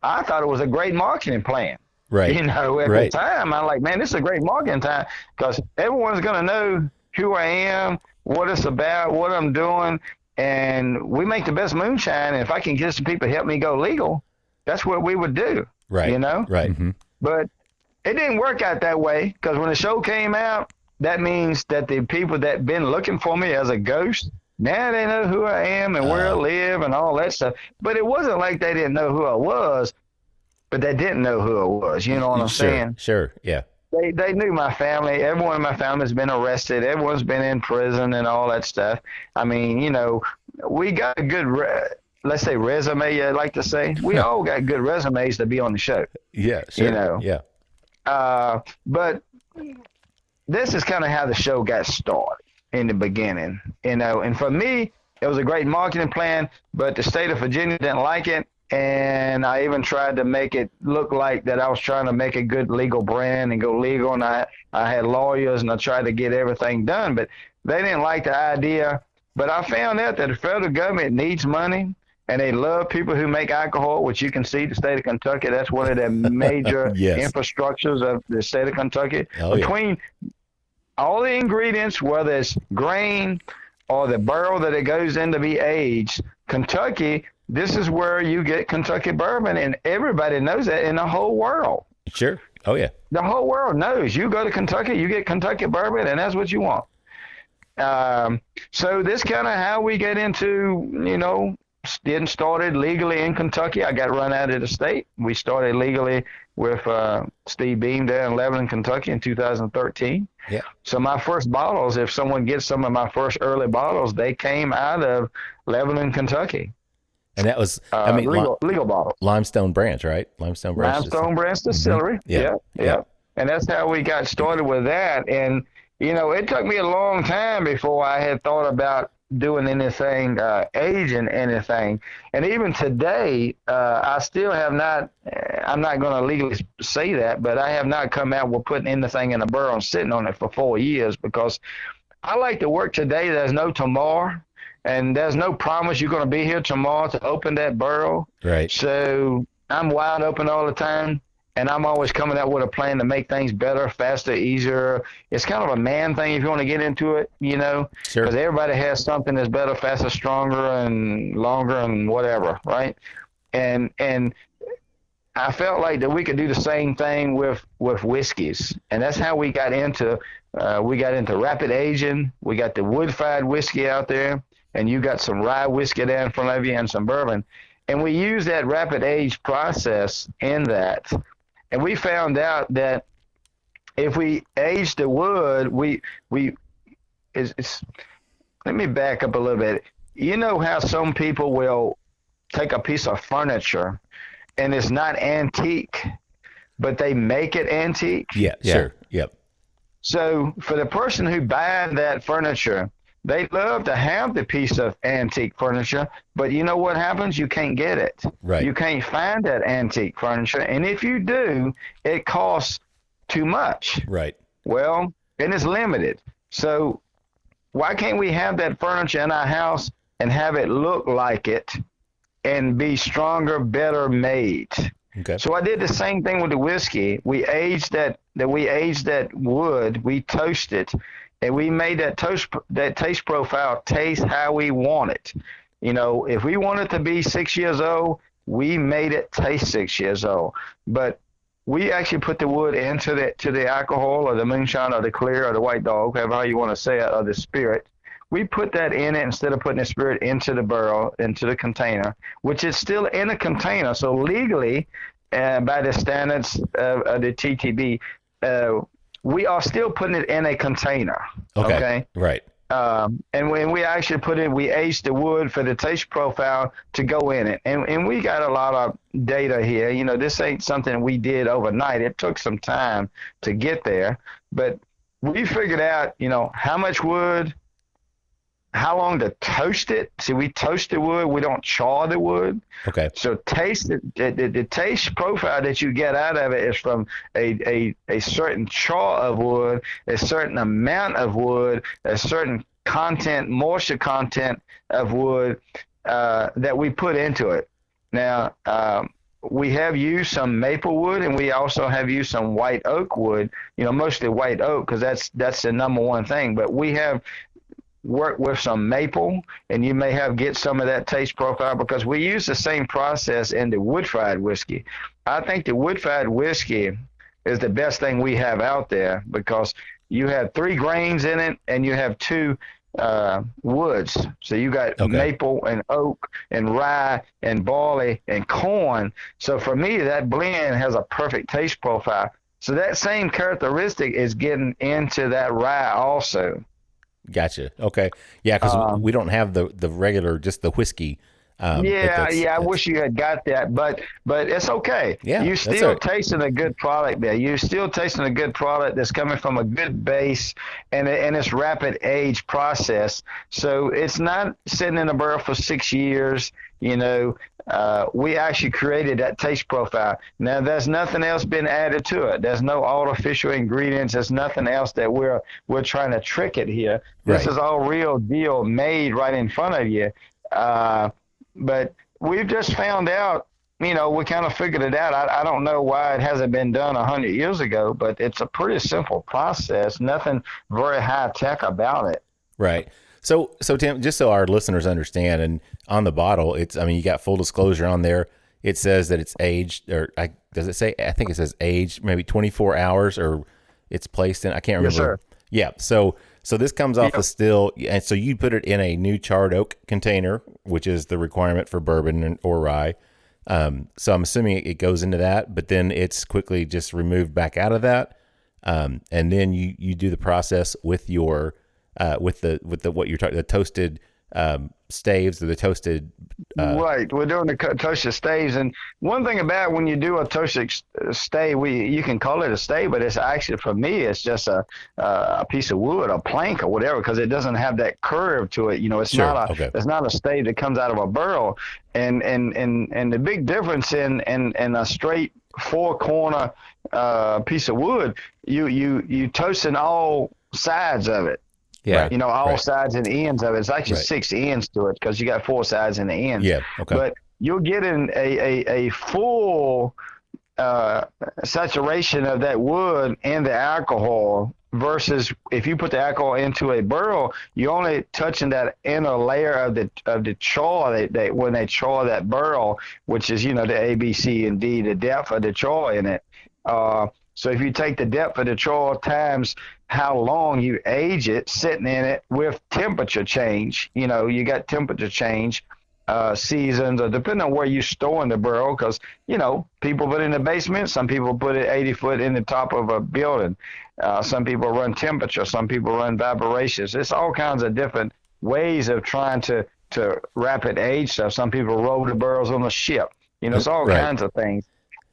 I thought it was a great marketing plan. Right. At the time, I'm like, man, this is a great marketing time because everyone's going to know who I am, what it's about, what I'm doing. And we make the best moonshine. And if I can get some people to help me go legal, that's what we would do. Right. Right. Mm-hmm. But it didn't work out that way because when the show came out, that means that the people that been looking for me as a ghost, now they know who I am and where I live and all that stuff. But it wasn't like they didn't know who I was, but they didn't know who I was. You know what I'm saying? Sure. Yeah. They knew my family. Everyone in my family has been arrested. Everyone's been in prison and all that stuff. I mean, we got a good, let's say resume, I like to say. We all got good resumes to be on the show. Yeah, sure. Yeah. But this is kind of how the show got started in the beginning, And for me, it was a great marketing plan, but the state of Virginia didn't like it. And I even tried to make it look like that I was trying to make a good legal brand and go legal. And I had lawyers and I tried to get everything done, but they didn't like the idea. But I found out that the federal government needs money and they love people who make alcohol, which you can see the state of Kentucky. That's one of the major infrastructures of the state of Kentucky. Between all the ingredients, whether it's grain or the barrel that it goes in to be aged, Kentucky, this is where you get Kentucky bourbon, and everybody knows that in the whole world. Sure. Oh, yeah. The whole world knows. You go to Kentucky, you get Kentucky bourbon, and that's what you want. So this kind of how we get into, getting started legally in Kentucky. I got run out of the state. We started legally with Steve Beam there in Lebanon, Kentucky in 2013. Yeah. So my first bottles, if someone gets some of my first early bottles, they came out of Lebanon, Kentucky. And that was, legal bottle. Limestone Branch, right? Limestone Branch Distillery. Mm-hmm. Yeah. And that's how we got started with that. And, it took me a long time before I had thought about doing anything, aging anything. And even today, I still have not, I'm not going to legally say that, but I have not come out with putting anything in a barrel and sitting on it for 4 years because I like to work today. There's no tomorrow. And there's no promise you're going to be here tomorrow to open that barrel. Right. So I'm wide open all the time, and I'm always coming out with a plan to make things better, faster, easier. It's kind of a man thing if you want to get into it, Sure. Because everybody has something that's better, faster, stronger, and longer, and whatever, right? And I felt like that we could do the same thing with whiskeys, and that's how we got into rapid aging. We got the wood-fired whiskey out there. And you got some rye whiskey there in front of you and some bourbon. And we use that rapid age process in that. And we found out that if we age the wood, let me back up a little bit. You know how some people will take a piece of furniture and it's not antique, but they make it antique? Yeah, sure. Yep. So for the person who buys that furniture, they love to have the piece of antique furniture, but you know what happens? You can't get it. Right. You can't find that antique furniture. And if you do, it costs too much. Right. Well, and it's limited. So why can't we have that furniture in our house and have it look like it and be stronger, better made? Okay. So I did the same thing with the whiskey. We aged that wood, we toasted, and we made that taste profile taste how we want it. You know, if we want it to be 6 years old, we made it taste 6 years old. But we actually put the wood into the alcohol or the moonshine or the clear or the white dog, however you want to say it, or the spirit. We put that in it instead of putting the spirit into the barrel, into the container, which is still in a container. So legally, by the standards of the TTB, we are still putting it in a container. Okay? Right. And when we actually we aged the wood for the taste profile to go in it. And we got a lot of data here. You know, this ain't something we did overnight. It took some time to get there. But we figured out, you know, how much wood, how long to toast it. See, we toast the wood. We don't char the wood. Okay. So taste it. The taste profile that you get out of it is from a certain char of wood, a certain amount of wood, a certain moisture content of wood that we put into it. Now, we have used some maple wood, and we also have used some white oak wood. You know, mostly white oak because that's the number one thing. But we have work with some maple, and you may get some of that taste profile because we use the same process in the wood-fired whiskey. I think the wood-fired whiskey is the best thing we have out there because you have 3 grains in it and you have 2 woods. So you got maple and oak and rye and barley and corn. So for me, that blend has a perfect taste profile. So that same characteristic is getting into that rye also. Gotcha. Okay. Yeah, because we don't have the regular, just the whiskey. I wish you had got that, but it's okay. Yeah, you're still tasting a good product there. You're still tasting a good product that's coming from a good base and it's rapid age process. So it's not sitting in a barrel for 6 years. You know, we actually created that taste profile. Now, there's nothing else been added to it. There's no artificial ingredients. There's nothing else that we're trying to trick it here. This is all real deal made right in front of you. But we've just found out, you know, we kind of figured it out. I don't know why it hasn't been done 100 years ago, but it's a pretty simple process. Nothing very high tech about it. Right. So Tim, just so our listeners understand, and on the bottle, you got full disclosure on there. It says that it's aged, does it say? I think it says aged, maybe 24 hours, or it's placed in. I can't remember. Yes, sir. Yeah. So this comes off the still, and so you put it in a new charred oak container, which is the requirement for bourbon or rye. So I'm assuming it goes into that, but then it's quickly just removed back out of that, and then you do the process with your with the what you're talking, the toasted staves or the toasted. Right, we're doing the toasted staves, and one thing about when you do a toasted stave, you can call it a stave, but it's actually, for me, it's just a piece of wood, a plank or whatever, because it doesn't have that curve to it. You know, it's not a stave that comes out of a barrel, and the big difference in a straight 4-corner piece of wood, you toasting all sides of it. Yeah. You know, all sides and ends of it. It's actually 6 ends to it because you got 4 sides and the ends. Yeah. Okay. But you're getting a full saturation of that wood and the alcohol versus if you put the alcohol into a barrel, you're only touching that inner layer of the char that when they char that barrel, which is, you know, the A, B, C, and D, the depth of the char in it. So if you take the depth of the char times how long you age it sitting in it with temperature change, you know, you got temperature change, seasons, or depending on where you store in the barrel, because, you know, people put it in the basement, some people put it 80 foot in the top of a building. Some people run temperature, some people run vibrations. It's all kinds of different ways of trying to rapid age stuff. Some people roll the barrels on a ship. You know, it's all kinds of things.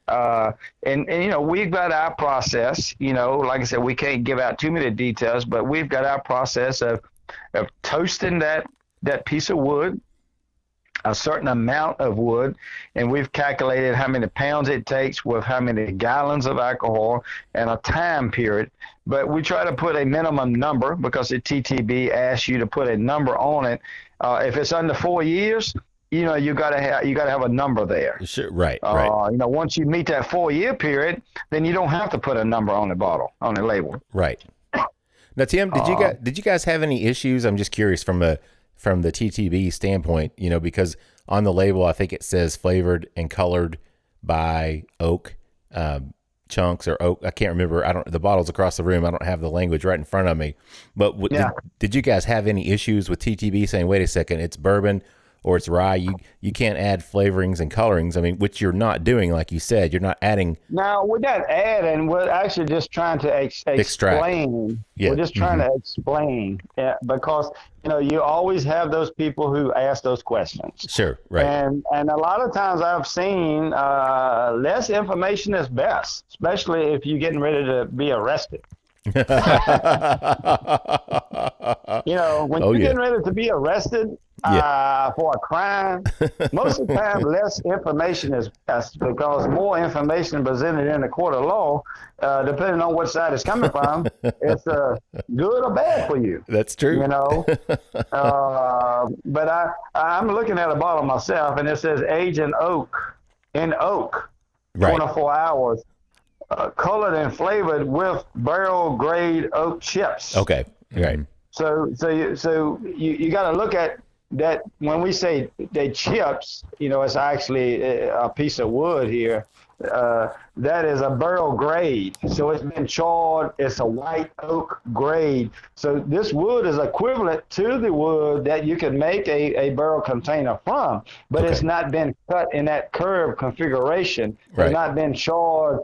And you know, we've got our process, you know, like I said, we can't give out too many details, but we've got our process of of toasting that piece of wood, a certain amount of wood, and we've calculated how many pounds it takes with how many gallons of alcohol and a time period. But we try to put a minimum number because the TTB asks you to put a number on it. If it's under 4 years, you gotta have a number there. Sure, right. Once you meet that 4-year period, then you don't have to put a number on the bottle, on the label. Right. Now, Tim, did you guys have any issues? I'm just curious from the TTB standpoint, because on the label, I think it says flavored and colored by oak chunks or oak. I can't remember. The bottle's across the room. I don't have the language right in front of me. But did you guys have any issues with TTB saying, wait a second, it's bourbon or it's rye? You can't add flavorings and colorings. I mean, which you're not doing, like you said. You're not adding. No, we're not adding. We're actually just trying to explain. Yeah. We're just trying to explain because, you always have those people who ask those questions. Sure, right. And a lot of times I've seen less information is best, especially if you're getting ready to be arrested. When you're getting ready to be arrested for a crime, most of the time less information is best because more information presented in the court of law, depending on what side it's coming from, it's good or bad for you. That's true. But I'm looking at a bottle myself, and it says age in oak, right. 24 hours. Colored and flavored with barrel grade oak chips. Okay, right. So you got to look at that when we say they chips. It's actually a piece of wood here. That is a barrel grade. So it's been charred. It's a white oak grade. So this wood is equivalent to the wood that you can make a barrel container from, but it's not been cut in that curved configuration. Right. It's not been charred.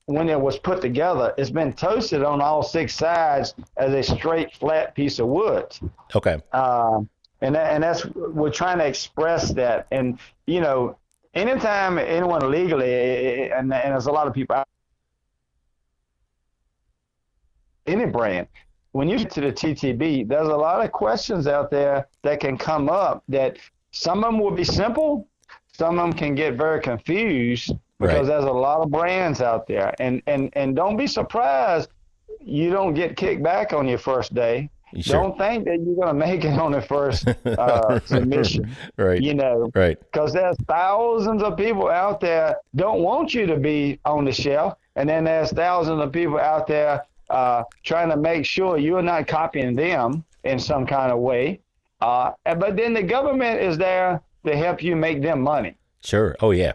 When it was put together, it's been toasted on all 6 sides as a straight, flat piece of wood. Okay. And that's, we're trying to express that. And, anytime anyone legally, and there's a lot of people out, any brand, when you get to the TTB, there's a lot of questions out there that can come up that some of them will be simple, some of them can get very confused. Because there's a lot of brands out there. And don't be surprised you don't get kicked back on your first day. Sure. Don't think that you're going to make it on the first submission. Right. Right. Because there's thousands of people out there don't want you to be on the shelf. And then there's thousands of people out there trying to make sure you're not copying them in some kind of way. But then the government is there to help you make them money. Sure. Oh, yeah.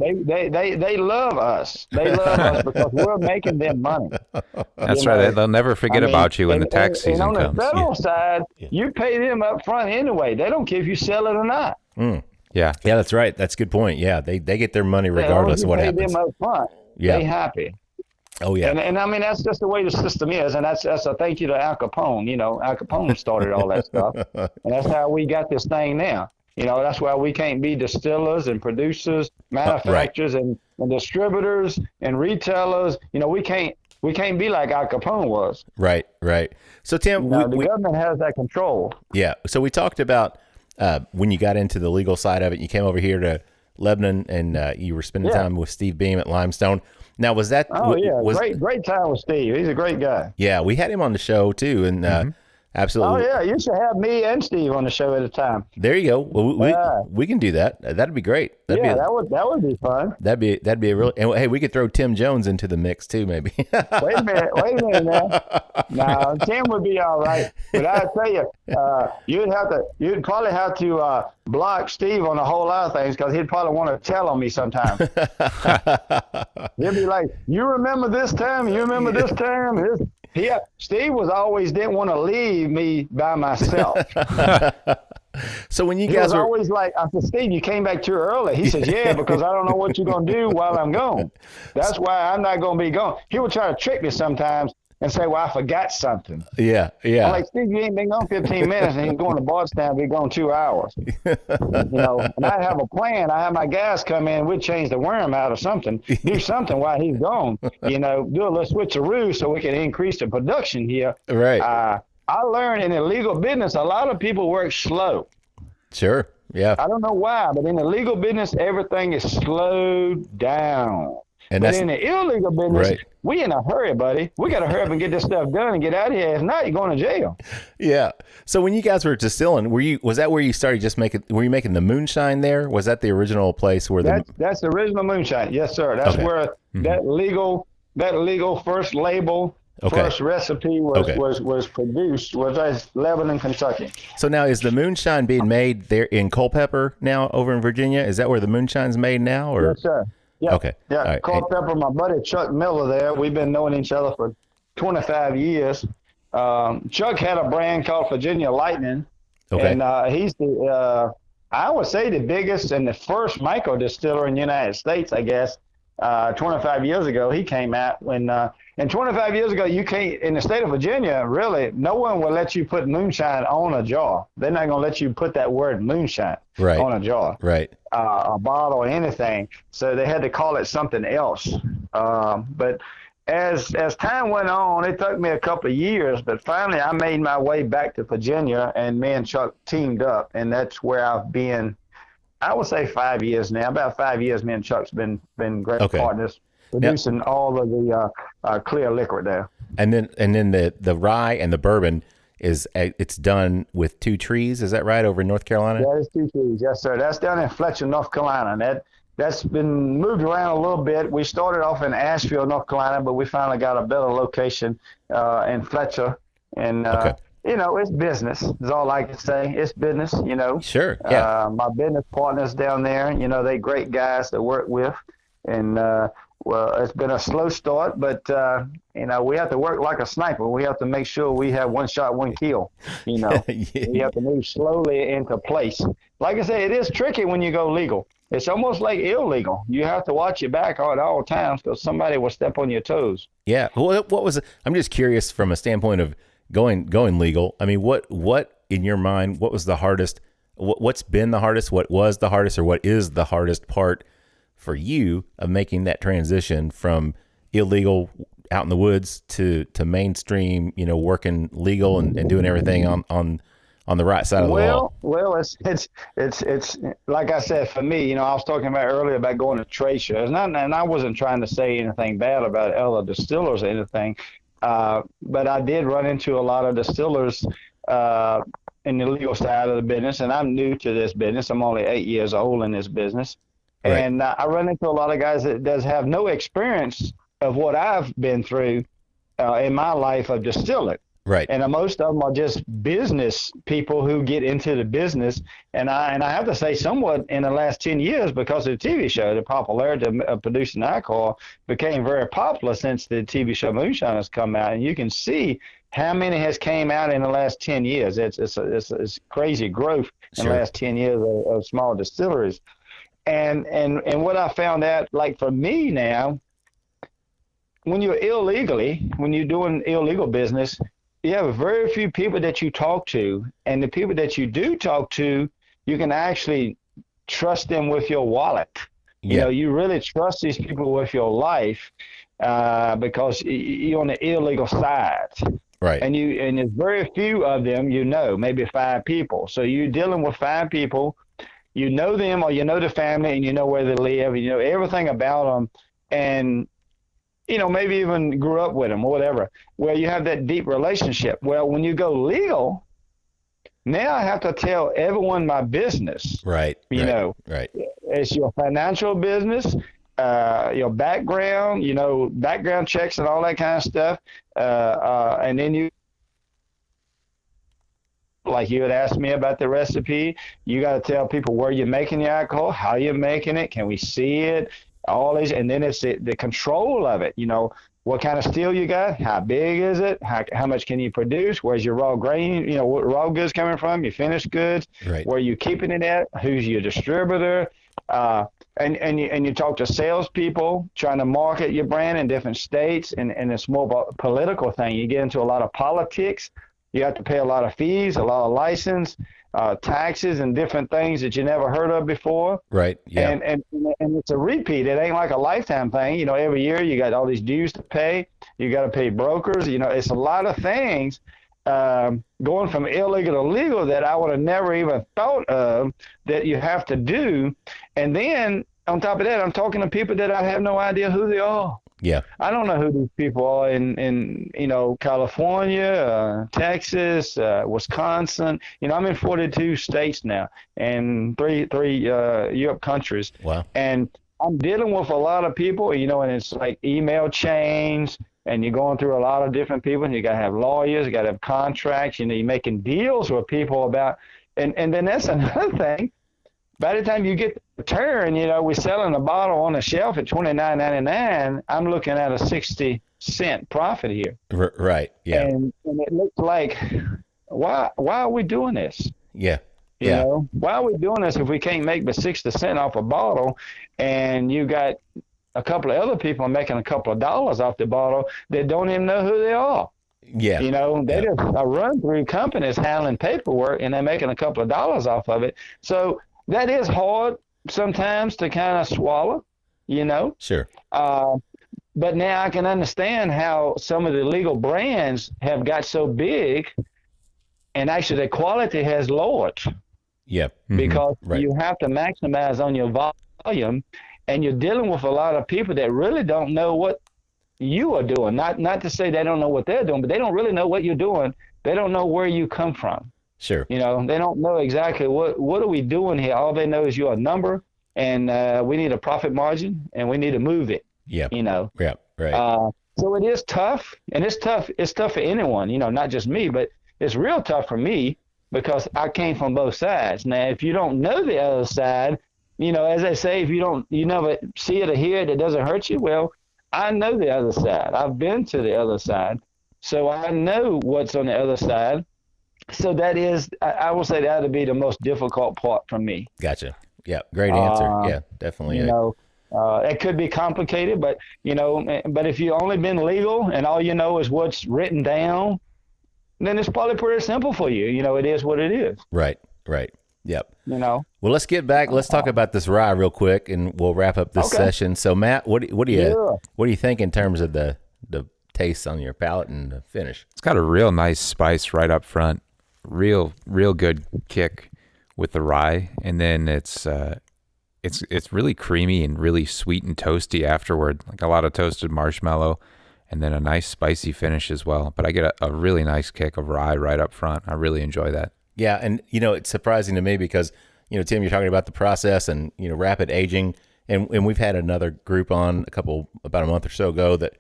They love us. They love us because we're making them money. That's right. They'll never forget about you when the tax season comes. And on the federal side, you pay them up front anyway. They don't care if you sell it or not. Mm. Yeah, that's right. That's a good point. Yeah, they get their money regardless of what happens. Pay them up front. They happy. Oh, yeah. And I mean, that's just the way the system is. And that's a thank you to Al Capone. Al Capone started all that stuff. And that's how we got this thing now. That's why we can't be distillers and producers, manufacturers and distributors and retailers. We can't be like Al Capone was. Right. So, Tim, the government has that control. Yeah. So we talked about when you got into the legal side of it, you came over here to Lebanon and you were spending time with Steve Beam at Limestone. Now, was that? Oh, great time with Steve. He's a great guy. Yeah, we had him on the show too, and absolutely. Oh yeah, you should have me and Steve on the show at a time. There you go. Well, we can do that. That'd be great. That would be fun. That'd be a real. And hey, we could throw Tim Jones into the mix too, maybe. Wait a minute now. No, Tim would be all right. But I tell you, you'd probably have to block Steve on a whole lot of things because he'd probably want to tell on me sometime. He'd be like, "You remember this time? You remember this time?" Steve didn't want to leave me by myself. So when you he guys was always like, I said, Steve, you came back too early. He says, yeah, because I don't know what you're going to do while I'm gone. That's why I'm not going to be gone. He would try to trick me sometimes and say, well, I forgot something. Yeah. I'm like, Steve, you ain't been gone 15 minutes, and he's going to Bardstown, be gone 2 hours. And I have a plan. I have my guys come in, we'd change the worm out or something, do something while he's gone, do a little switcheroo so we can increase the production here. Right. I learned in the legal business, a lot of people work slow. Sure. Yeah. I don't know why, but in the legal business, everything is slowed down. And but that's in the illegal business, right. we in a hurry, buddy. We got to hurry up and get this stuff done and get out of here. If not, you're going to jail. Yeah. So when you guys were distilling, was that where you started were you making the moonshine there? Was that the original place where that's the original moonshine? Yes, sir. That's okay. where that legal first label, first recipe was produced, was at Lebanon, Kentucky. So now is the moonshine being made there in Culpeper now over in Virginia? Is that where the moonshine's made now? Or? Yes, sir. Yeah. Okay. Yeah. Right. Culpeper, my buddy Chuck Miller there. We've been knowing each other for 25 years. Chuck had a brand called Virginia Lightning. Okay. And he's I would say the biggest and the first micro distiller in the United States, I guess. 25 years ago, he came out and 25 years ago, you can't, in the state of Virginia, really, no one will let you put moonshine on a jar. They're not going to let you put that word moonshine on a jar. Right. A bottle or anything. So they had to call it something else. But as time went on, it took me a couple of years, but finally I made my way back to Virginia, and me and Chuck teamed up, and that's where I've been, I would say 5 years now. About 5 years, me and Chuck's been great partners, producing all of the clear liquor there. And then the rye and the bourbon it's done with Two Trees. Is that right, over in North Carolina? Yeah, it's Two Trees. Yes, sir. That's down in Fletcher, North Carolina. That's been moved around a little bit. We started off in Asheville, North Carolina, but we finally got a better location in Fletcher. And you know, it's business. Is all I can say. It's business. You know. Sure. Yeah. My business partners down there, you know, they great guys to work with, and well, it's been a slow start, but you know, we have to work like a sniper. We have to make sure we have one shot, one kill. You know, we have to move slowly into place. Like I say, it is tricky when you go legal. It's almost like illegal. You have to watch your back at all times because somebody will step on your toes. Yeah. What was it? I'm just curious from a standpoint of going legal. I mean, what in your mind? What was the hardest? What's been the hardest? What was the hardest, or what is the hardest part for you of making that transition from illegal out in the woods to mainstream, you know, working legal and doing everything on the right side of the law? Well, it's like I said, for me, you know, I was talking about earlier about going to trade shows, and I wasn't trying to say anything bad about other distillers or anything, but I did run into a lot of distillers in the legal side of the business, and I'm new to this business. I'm only 8 years old in this business. Right. And I run into a lot of guys that does have no experience of what I've been through in my life of distilling. Right. And most of them are just business people who get into the business. And I have to say, somewhat in the last 10 years, because of the TV show, the popularity of producing alcohol became very popular since the TV show Moonshiners come out. And you can see how many has came out in the last 10 years. It's crazy growth in the last 10 years of small distilleries. And what I found out, like for me now, when you're doing illegal business, you have very few people that you talk to, and the people that you do talk to, you can actually trust them with your wallet. Yeah. You know, you really trust these people with your life because you're on the illegal side. Right. And there's very few of them, you know, maybe 5 people. So you're dealing with 5 people. You know them, or you know the family, and you know where they live, and you know everything about them, and you know, maybe even grew up with them or whatever, where you have that deep relationship. Well, when you go legal, now I have to tell everyone my business. Right. You know, it's your financial business, your background, you know, background checks and all that kind of stuff. And then you, like you had asked me about the recipe, you got to tell people where you're making the alcohol, how you're making it, can we see it, all these, and then it's the control of it. You know, what kind of still you got, how big is it, how much can you produce, where's your raw grain, you know, what raw goods coming from, your finished goods, where you keeping it at, who's your distributor, and you talk to salespeople trying to market your brand in different states, and it's more about a political thing. You get into a lot of politics. You have to pay a lot of fees, a lot of license, taxes, and different things that you never heard of before. Right. Yeah. And it's a repeat. It ain't like a lifetime thing. You know, every year you got all these dues to pay. You got to pay brokers. You know, it's a lot of things. going from illegal to legal that I would have never even thought of that you have to do. And then on top of that, I'm talking to people that I have no idea who they are. Yeah. I don't know who these people are in California, Texas, Wisconsin. I'm in 42 states now and three Europe countries. Wow. And I'm dealing with a lot of people, and it's like email chains, and you're going through a lot of different people, and you got to have lawyers, you got to have contracts, you're making deals with people about, and then that's another thing. By the time you get the turn, we're selling a bottle on the shelf at $29.99. I'm looking at a 60-cent profit here. Right. Yeah. And it looks like, why are we doing this? Yeah. Yeah. Why are we doing this if we can't make but 60 cents off a bottle, and you got a couple of other people making a couple of dollars off the bottle that don't even know who they are? Yeah. They just run through companies handling paperwork, and they're making a couple of dollars off of it. So that is hard sometimes to kind of swallow, Sure. But now I can understand how some of the legal brands have got so big, and actually the quality has lowered. Yeah. Because Right. you have to maximize on your volume, and you're dealing with a lot of people that really don't know what you are doing. Not to say they don't know what they're doing, but they don't really know what you're doing. They don't know where you come from. Sure. They don't know exactly what are we doing here. All they know is you're a number, and we need a profit margin, and we need to move it. Yeah. Yeah. Right. So it is tough, and it's tough. It's tough for anyone, not just me, but it's real tough for me because I came from both sides. Now, if you don't know the other side, as they say, if you never see it or hear it, it doesn't hurt you. Well, I know the other side. I've been to the other side, so I know what's on the other side. So that is, I will say that would be the most difficult part for me. Gotcha. Yeah. Great answer. Yeah, definitely. It could be complicated, but if you've only been legal and all you know is what's written down, then it's probably pretty simple for you. It is what it is. Right. Yep. Well, let's get back. Let's talk about this rye real quick, and we'll wrap up this session. So, Matt, what do you think in terms of the taste on your palate and the finish? It's got a real nice spice right up front. Real good kick with the rye, and then it's really creamy and really sweet and toasty afterward, like a lot of toasted marshmallow, and then a nice spicy finish as well. But I get a really nice kick of rye right up front. I really enjoy that. Yeah, and it's surprising to me because Tim, you're talking about the process and rapid aging, and we've had another group on about a month or so ago that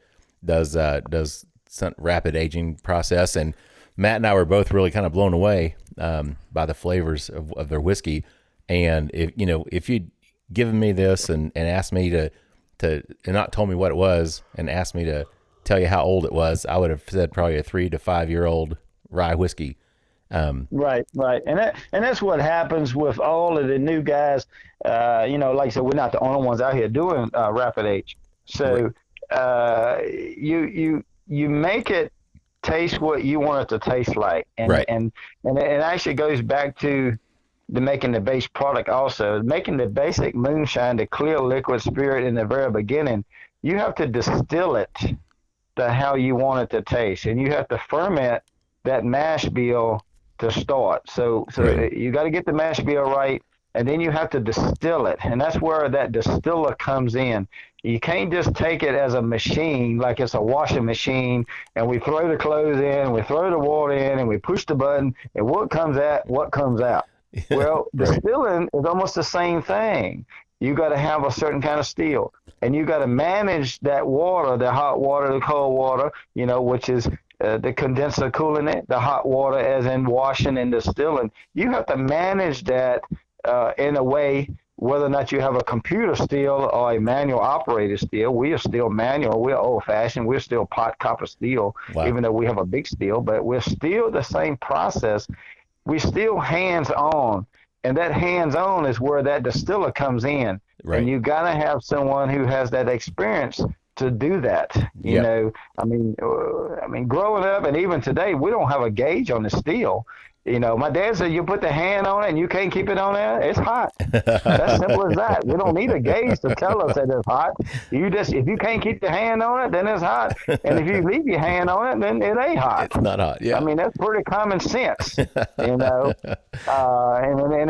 does some rapid aging process, and Matt and I were both really kind of blown away by the flavors of their whiskey. And if you'd given me this and asked me to and not told me what it was and asked me to tell you how old it was, I would have said probably a 3 to 5 year old rye whiskey. Right. And that's what happens with all of the new guys. Like I said, we're not the only ones out here doing rapid age. So you make it taste what you want it to taste like. And it actually goes back to making the base product also. Making the basic moonshine, the clear liquid spirit in the very beginning, you have to distill it to how you want it to taste. And you have to ferment that mash bill to start. So you got to get the mash bill right, and then you have to distill it. And that's where that distiller comes in. You can't just take it as a machine, like it's a washing machine, and we throw the clothes in, we throw the water in, and we push the button, and what comes out. Well, distilling is almost the same thing. You got to have a certain kind of still, and you got to manage that water, the hot water, the cold water, which is the condenser cooling it, the hot water as in washing and distilling. You have to manage that in a way, whether or not you have a computer still or a manual operated still. We are still manual. We're old fashioned. We're still pot copper steel, even though we have a big steel, but we're still the same process. We're still hands on, and that hands on is where that distiller comes in. Right. And you got to have someone who has that experience to do that. You know, I mean, growing up and even today, we don't have a gauge on the steel. My dad said you put the hand on it and you can't keep it on there, it's hot. That's simple as that. We don't need a gauge to tell us that it's hot. If you can't keep the hand on it, then it's hot. And if you leave your hand on it, then it ain't hot. It's not hot, yeah. I mean, that's pretty common sense, And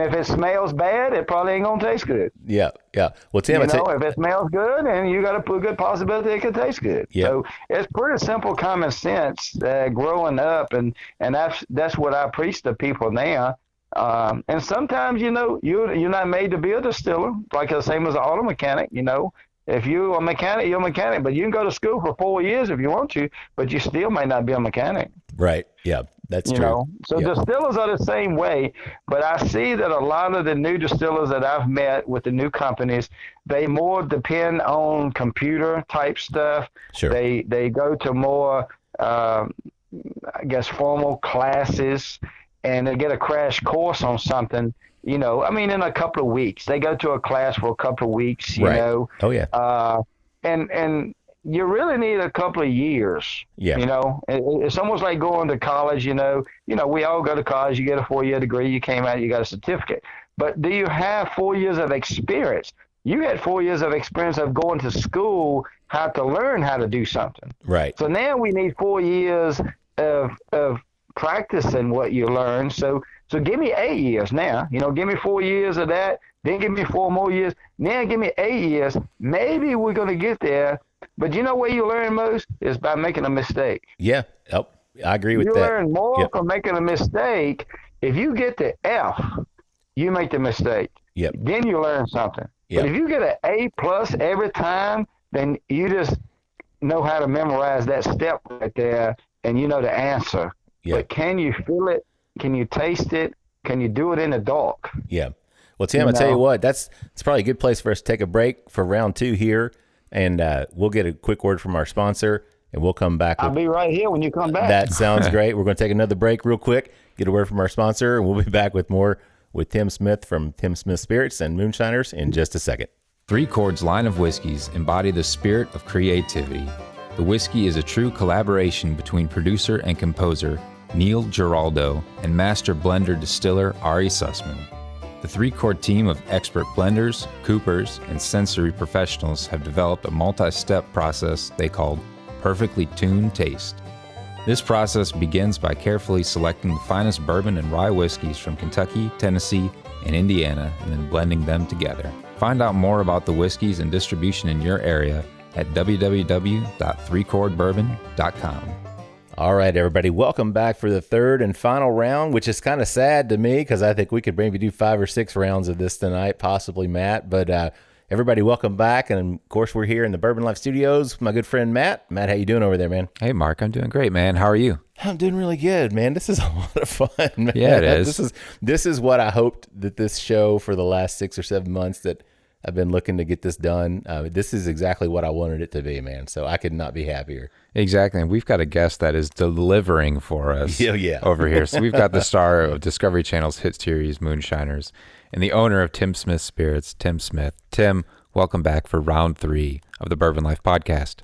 if it smells bad, it probably ain't going to taste good. Yeah. Well, Tim, if it smells good, and you got a good possibility it could taste good. Yep. So it's pretty simple common sense growing up, and that's what I preach to people now. And sometimes, you're not made to be a distiller, like the same as an auto mechanic. If you're a mechanic, you're a mechanic, but you can go to school for 4 years if you want to, but you still may not be a mechanic. Right. Yeah, that's true. So distillers are the same way, but I see that a lot of the new distillers that I've met with the new companies, they more depend on computer type stuff. Sure. They go to more, formal classes, and they get a crash course on something. In a couple of weeks, they go to a class for a couple of weeks. You know. Oh yeah. And you really need a couple of years. Yeah. It's almost like going to college. We all go to college. You get a 4-year degree. You came out. You got a certificate. But do you have 4 years of experience? You had 4 years of experience of going to school, how to learn how to do something. Right. So now we need 4 years of practicing what you learned. So give me 8 years now. Give me 4 years of that. Then give me 4 more years. Now give me 8 years. Maybe we're going to get there. But where you learn most is by making a mistake. Yeah. Oh, I agree with that. You learn more from making a mistake. If you get to F, you make the mistake. Yep. Then you learn something. Yep. But if you get an A+ every time, then you just know how to memorize that step right there, and you know the answer. Yep. But can you feel it? Can you taste it? Can you do it in the dark? Yeah. Well, Tim, I tell you what, it's probably a good place for us to take a break for round 2 here, and we'll get a quick word from our sponsor, and we'll come back. I'll be right here when you come back. That sounds great. We're going to take another break real quick, get a word from our sponsor, and we'll be back with more with Tim Smith from Tim Smith Spirits and Moonshiners in just a second. Three Chords line of whiskeys embody the spirit of creativity. The whiskey is a true collaboration between producer and composer Neil Giraldo and master blender distiller Ari Sussman. The 3 Chord team of expert blenders, coopers, and sensory professionals have developed a multi-step process they call Perfectly Tuned Taste. This process begins by carefully selecting the finest bourbon and rye whiskeys from Kentucky, Tennessee, and Indiana, and then blending them together. Find out more about the whiskeys and distribution in your area at www.3chordbourbon.com. All right, everybody, welcome back for the third and final round, which is kind of sad to me because I think we could maybe do 5 or 6 rounds of this tonight, possibly Matt. But everybody, welcome back. And, of course, we're here in the Bourbon Life Studios with my good friend Matt. Matt, how you doing over there, man? Hey, Mark, I'm doing great, man. How are you? I'm doing really good, man. This is a lot of fun, man. Yeah, it is. This is what I hoped that this show for the last 6 or 7 months that I've been looking to get this done. This is exactly what I wanted it to be, man. So I could not be happier. Exactly. And we've got a guest that is delivering for us yeah. over here. So we've got the star of Discovery Channel's hit series, Moonshiners, and the owner of Tim Smith Spirits, Tim Smith. Tim, welcome back for round 3 of the Bourbon Life Podcast.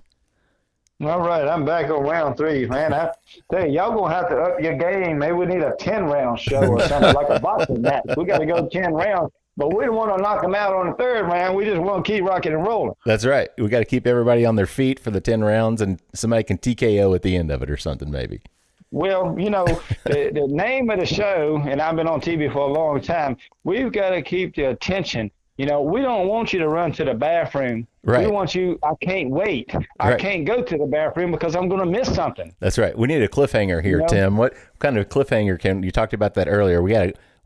All right, I'm back on round 3, man. I tell you, y'all going to have to up your game. Maybe we need a 10-round show or something, like a boxing match. We got to go 10 rounds. But we don't want to knock them out on the 3rd round. We just want to keep rocking and rolling. That's right. We got to keep everybody on their feet for the 10 rounds, and somebody can TKO at the end of it or something, maybe. Well, the name of the show, and I've been on TV for a long time, we've got to keep the attention. We don't want you to run to the bathroom. Right. We want you, I can't wait. I can't go to the bathroom because I'm going to miss something. That's right. We need a cliffhanger here, Tim. What kind of cliffhanger you talked about that earlier.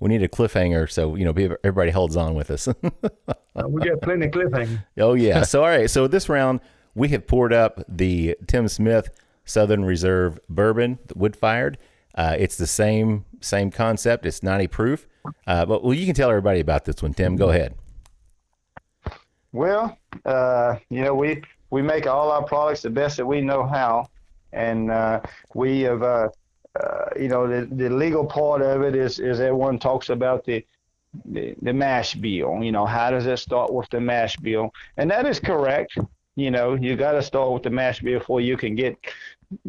We need a cliffhanger, so everybody holds on with us. We got plenty of cliffhanger. Oh yeah. So all right. So this round we have poured up the Tim Smith Southern Reserve Bourbon, wood fired. It's the same concept. It's 90 proof. But you can tell everybody about this one, Tim. Go ahead. Well, we make all our products the best that we know how, and we have. The legal part of it is everyone talks about the mash bill. How does it start with the mash bill? And that is correct. You got to start with the mash bill before you can get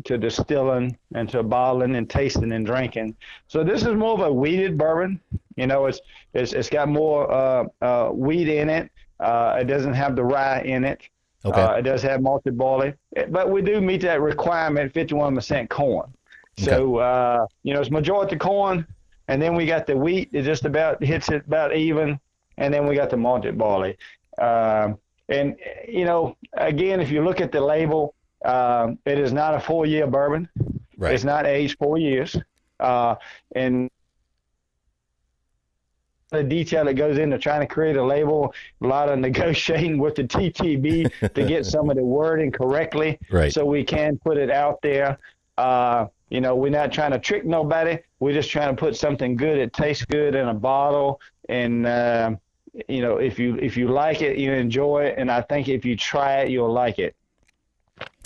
to distilling and to bottling and tasting and drinking. So this is more of a wheated bourbon. You know, it's got more wheat in it. It doesn't have the rye in it. Okay. It does have malted barley, but we do meet that requirement, 51% corn. So, you know, it's majority corn, and then we got the wheat. It just about hits it about even, and then we got the malted barley. And, you know, again, if you look at the label, it is not a 4-year bourbon. Right. It's not aged 4 years. And the detail that goes into trying to create a label, a lot of negotiating with the TTB to get some of the wording correctly, Right. so we can put it out there. You know, we're not trying to trick nobody. We're just trying to put something good that tastes good in a bottle. And, you know, if you like it, you enjoy it. And I think if you try it, you'll like it.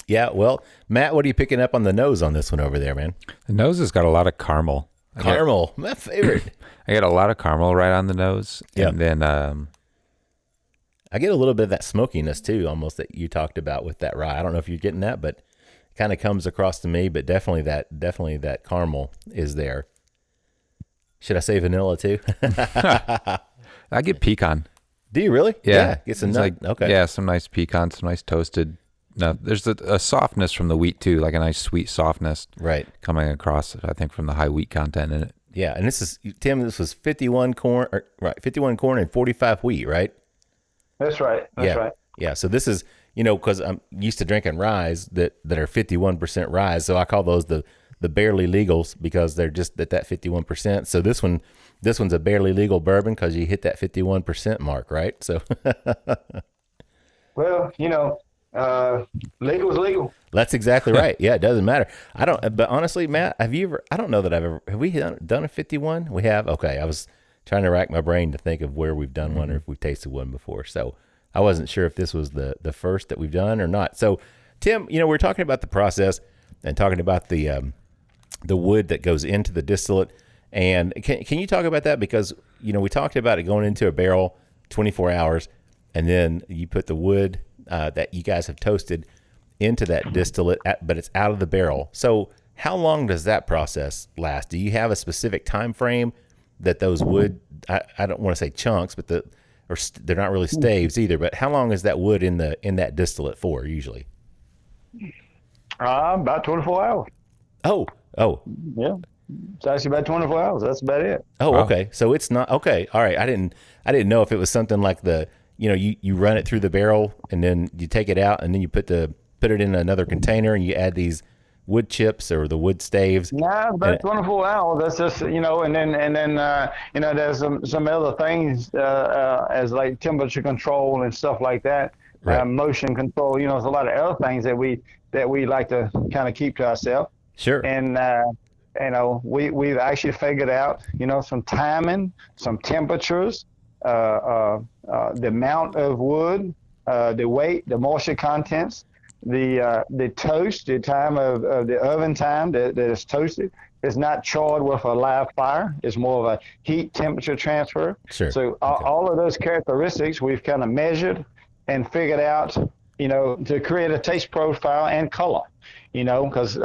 Yeah. Well, Matt, what are you picking up on the nose on this one over there, man? The nose has got a lot of caramel. Caramel, my favorite. I get a lot of caramel right on the nose. Yeah. And then I get a little bit of that smokiness too, almost, that you talked about with that rye. I don't know if you're getting that, but it kind of comes across to me. But definitely that caramel is there. Should I say vanilla too? I get pecan. Do you really? Yeah. Get some It's nut. like, Okay. Yeah, some nice pecan, some nice toasted. No, there's a softness from the wheat too, like a nice sweet softness Right. coming across, I think, from the high wheat content in it. Yeah. And this is, Tim, this was 51 corn, right? 51 corn and 45 wheat, right? That's right. That's right. Yeah. So this is, you know, because I'm used to drinking ryes that are 51% rye. So I call those the barely legals, because they're just at that 51%. So this one's a barely legal bourbon because you hit that 51% mark, right? So Well, you know, legal is legal. that's exactly right. Yeah, it doesn't matter. But honestly, Matt, have I don't know that have we done a 51? We have? Okay. I was trying to rack my brain to think of where we've done one or if we've tasted one before. So I wasn't sure if this was the first that we've done or not. So Tim, you know, we're talking about the process and talking about the wood that goes into the distillate. And can you talk about that? Because, you know, we talked about it going into a barrel 24 hours, and then you put the wood that you guys have toasted into that distillate, but it's out of the barrel. So how long does that process last? Do you have a specific time frame that those wood, I don't want to say chunks, but they're not really staves either, but how long is that wood in that distillate for usually? About 24 hours. Oh, Yeah. It's actually about 24 hours. That's about it. oh, Wow. okay. So it's not, okay. All right. I didn't know if it was something like you run it through the barrel and then you take it out and then you put it in another container and you add these wood chips or the wood staves. No, it's about 24 hours. That's just, you know, and then you know, there's some other things as like temperature control and stuff like that. Right. Motion control. You know, there's a lot of other things that we like to kind of keep to ourselves. Sure. And you know, we've actually figured out, you know, some timing, some temperatures, the amount of wood, the weight, the moisture contents, the toast, the time of the oven time that is toasted. It's not charred with a live fire. It's more of a heat temperature transfer. Sure. So all of those characteristics we've kind of measured and figured out, you know, to create a taste profile and color, you know, because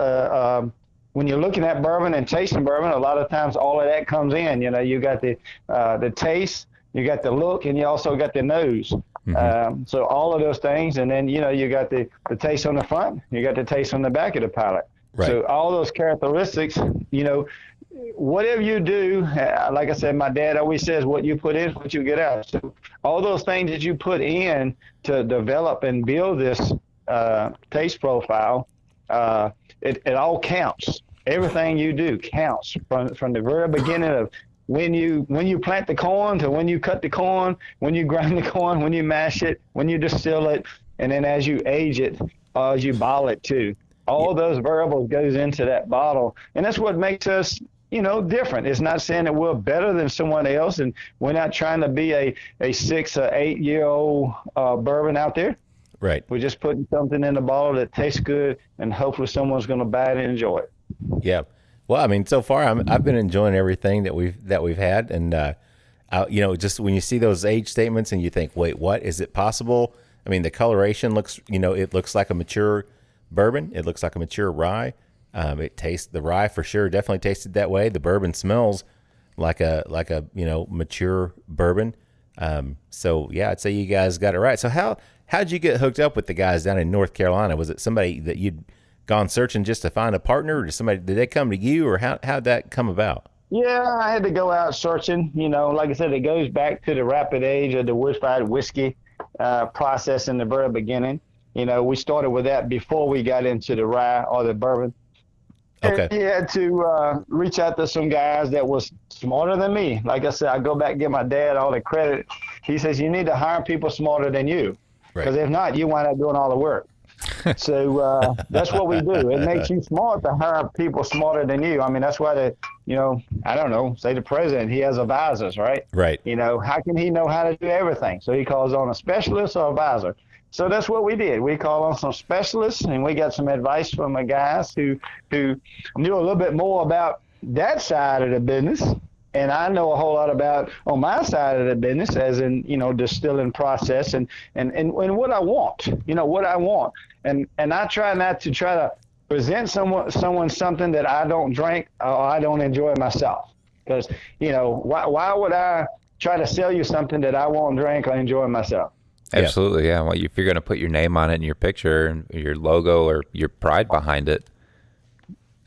when you're looking at bourbon and tasting bourbon, a lot of times all of that comes in. You know, you got the taste, you got the look, and you also got the nose. Mm-hmm. So all of those things, and then, you know, you got the taste on the front, you got the taste on the back of the palate. Right. So all those characteristics, you know, whatever you do, like I said, my dad always says, what you put in, what you get out. So all those things that you put in to develop and build this taste profile, it all counts. Everything you do counts from the very beginning of when you plant the corn to when you cut the corn, when you grind the corn, when you mash it, when you distill it, and then as you age it, as you bottle it too. All those variables goes into that bottle, and that's what makes us, you know, different. It's not saying that we're better than someone else, and we're not trying to be a 6 or 8 year old bourbon out there. Right. We're just putting something in the bottle that tastes good, and hopefully someone's going to buy it and enjoy it. Yeah. Well, I mean, so far I've been enjoying everything that we've had, and you know, just when you see those age statements and you think, wait, what is it possible? I mean, the coloration looks, you know, it looks like a mature bourbon. It looks like a mature rye. It tastes, the rye for sure definitely tasted that way. The bourbon smells like a mature bourbon. So yeah, I'd say you guys got it right. So how'd you get hooked up with the guys down in North Carolina? Was it somebody that you'd gone searching just to find a partner, or did they come to you, or how'd that come about? Yeah, I had to go out searching. Like I said, it goes back to the rapid age of the wood-fired whiskey process in the very beginning. We started with that before we got into the rye or the bourbon. Okay. And he had to reach out to some guys that was smarter than me. Like I said, I go back and give my dad all the credit. He says, you need to hire people smarter than you, because if not, you wind up doing all the work. So that's what we do. It makes you smart to hire people smarter than you. I mean, that's why I don't know, say the president, he has advisors, right? Right. How can he know how to do everything? So he calls on a specialist or advisor. So that's what we did. We called on some specialists, and we got some advice from the guys who knew a little bit more about that side of the business. And I know a whole lot about on my side of the business, as in, distilling process and what I want, what I want. And I try not to try to present someone something that I don't drink or I don't enjoy myself. Because, why would I try to sell you something that I won't drink or enjoy myself? Absolutely, yeah. Well, if you're going to put your name on it and your picture and your logo or your pride behind it,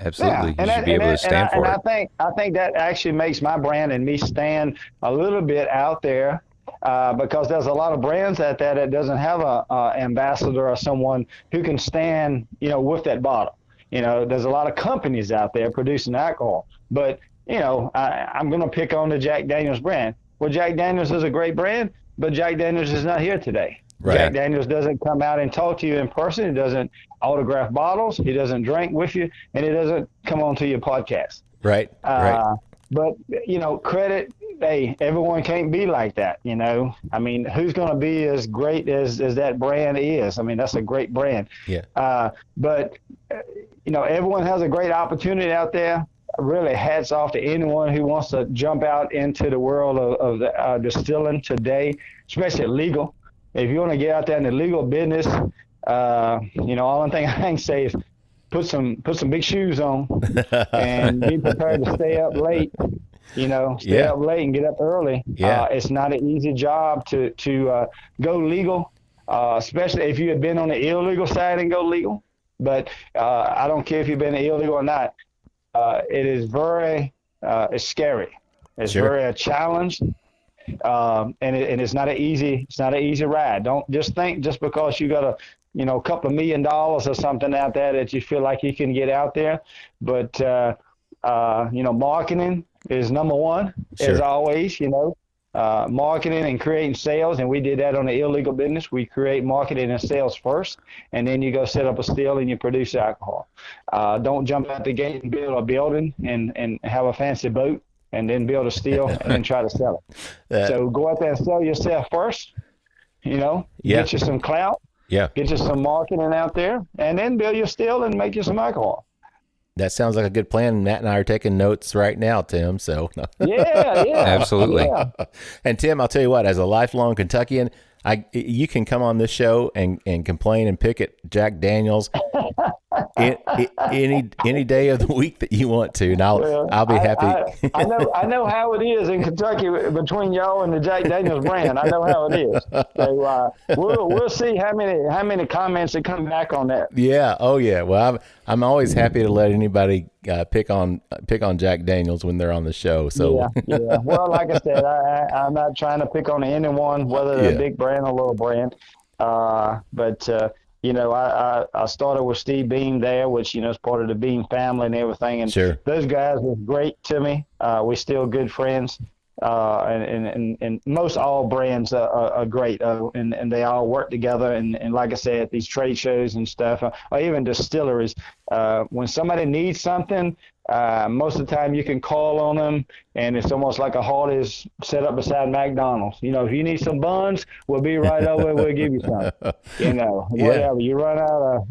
absolutely, you should be able to stand for it. And I think that actually makes my brand and me stand a little bit out there, because there's a lot of brands out there that doesn't have a ambassador or someone who can stand, with that bottle. There's a lot of companies out there producing alcohol, but I'm going to pick on the Jack Daniel's brand. Well, Jack Daniel's is a great brand, but Jack Daniel's is not here today. Right. Jack Daniel's doesn't come out and talk to you in person. He doesn't autograph bottles. He doesn't drink with you, and he doesn't come on to your podcast. Right. Right. But, credit, hey, everyone can't be like that, I mean, who's going to be as great as that brand is? I mean, that's a great brand. Yeah. But, everyone has a great opportunity out there. Really, hats off to anyone who wants to jump out into the world of the, distilling today, especially legal. If you want to get out there in the legal business, all the thing I can say is put some big shoes on and be prepared to stay up late. Stay up late and get up early. Yeah. It's not an easy job to go legal, especially if you have been on the illegal side and go legal. But I don't care if you've been illegal or not. It is very it's scary. It's very a challenge. And it's not an easy ride. Don't just think just because you got a couple of $1 million or something out there that you feel like you can get out there. But marketing is number one, as always. Marketing and creating sales, and we did that on the illegal business. We create marketing and sales first, and then you go set up a still and you produce alcohol. Don't jump out the gate and build a building and have a fancy boat and then build a still and then try to sell it. So go out there and sell yourself first, get you some clout, get you some marketing out there, and then build your still and make you some alcohol. That sounds like a good plan. Matt and I are taking notes right now, Tim. So yeah, absolutely. Yeah. And Tim, I'll tell you what, as a lifelong Kentuckian, you can come on this show and complain and pick at Jack Daniel's any day of the week that you want to, and I'll be happy. I know how it is in Kentucky between y'all and the Jack Daniel's brand. I know how it is. So we'll see how many comments that come back on that. Yeah. Oh yeah. Well, I'm always happy to let anybody pick on Jack Daniel's when they're on the show. So yeah. Well, like I said, I'm not trying to pick on anyone, whether they're a big brand or little brand. But I started with Steve Beam there, which is part of the Beam family and everything. And those guys were great to me. We're still good friends. And most all brands are great, and they all work together. And like I said, these trade shows and stuff, or even distilleries, when somebody needs something, most of the time you can call on them, and it's almost like a Hardee's set up beside McDonald's. If you need some buns, we'll be right over. We'll give you some. Whatever. You run out of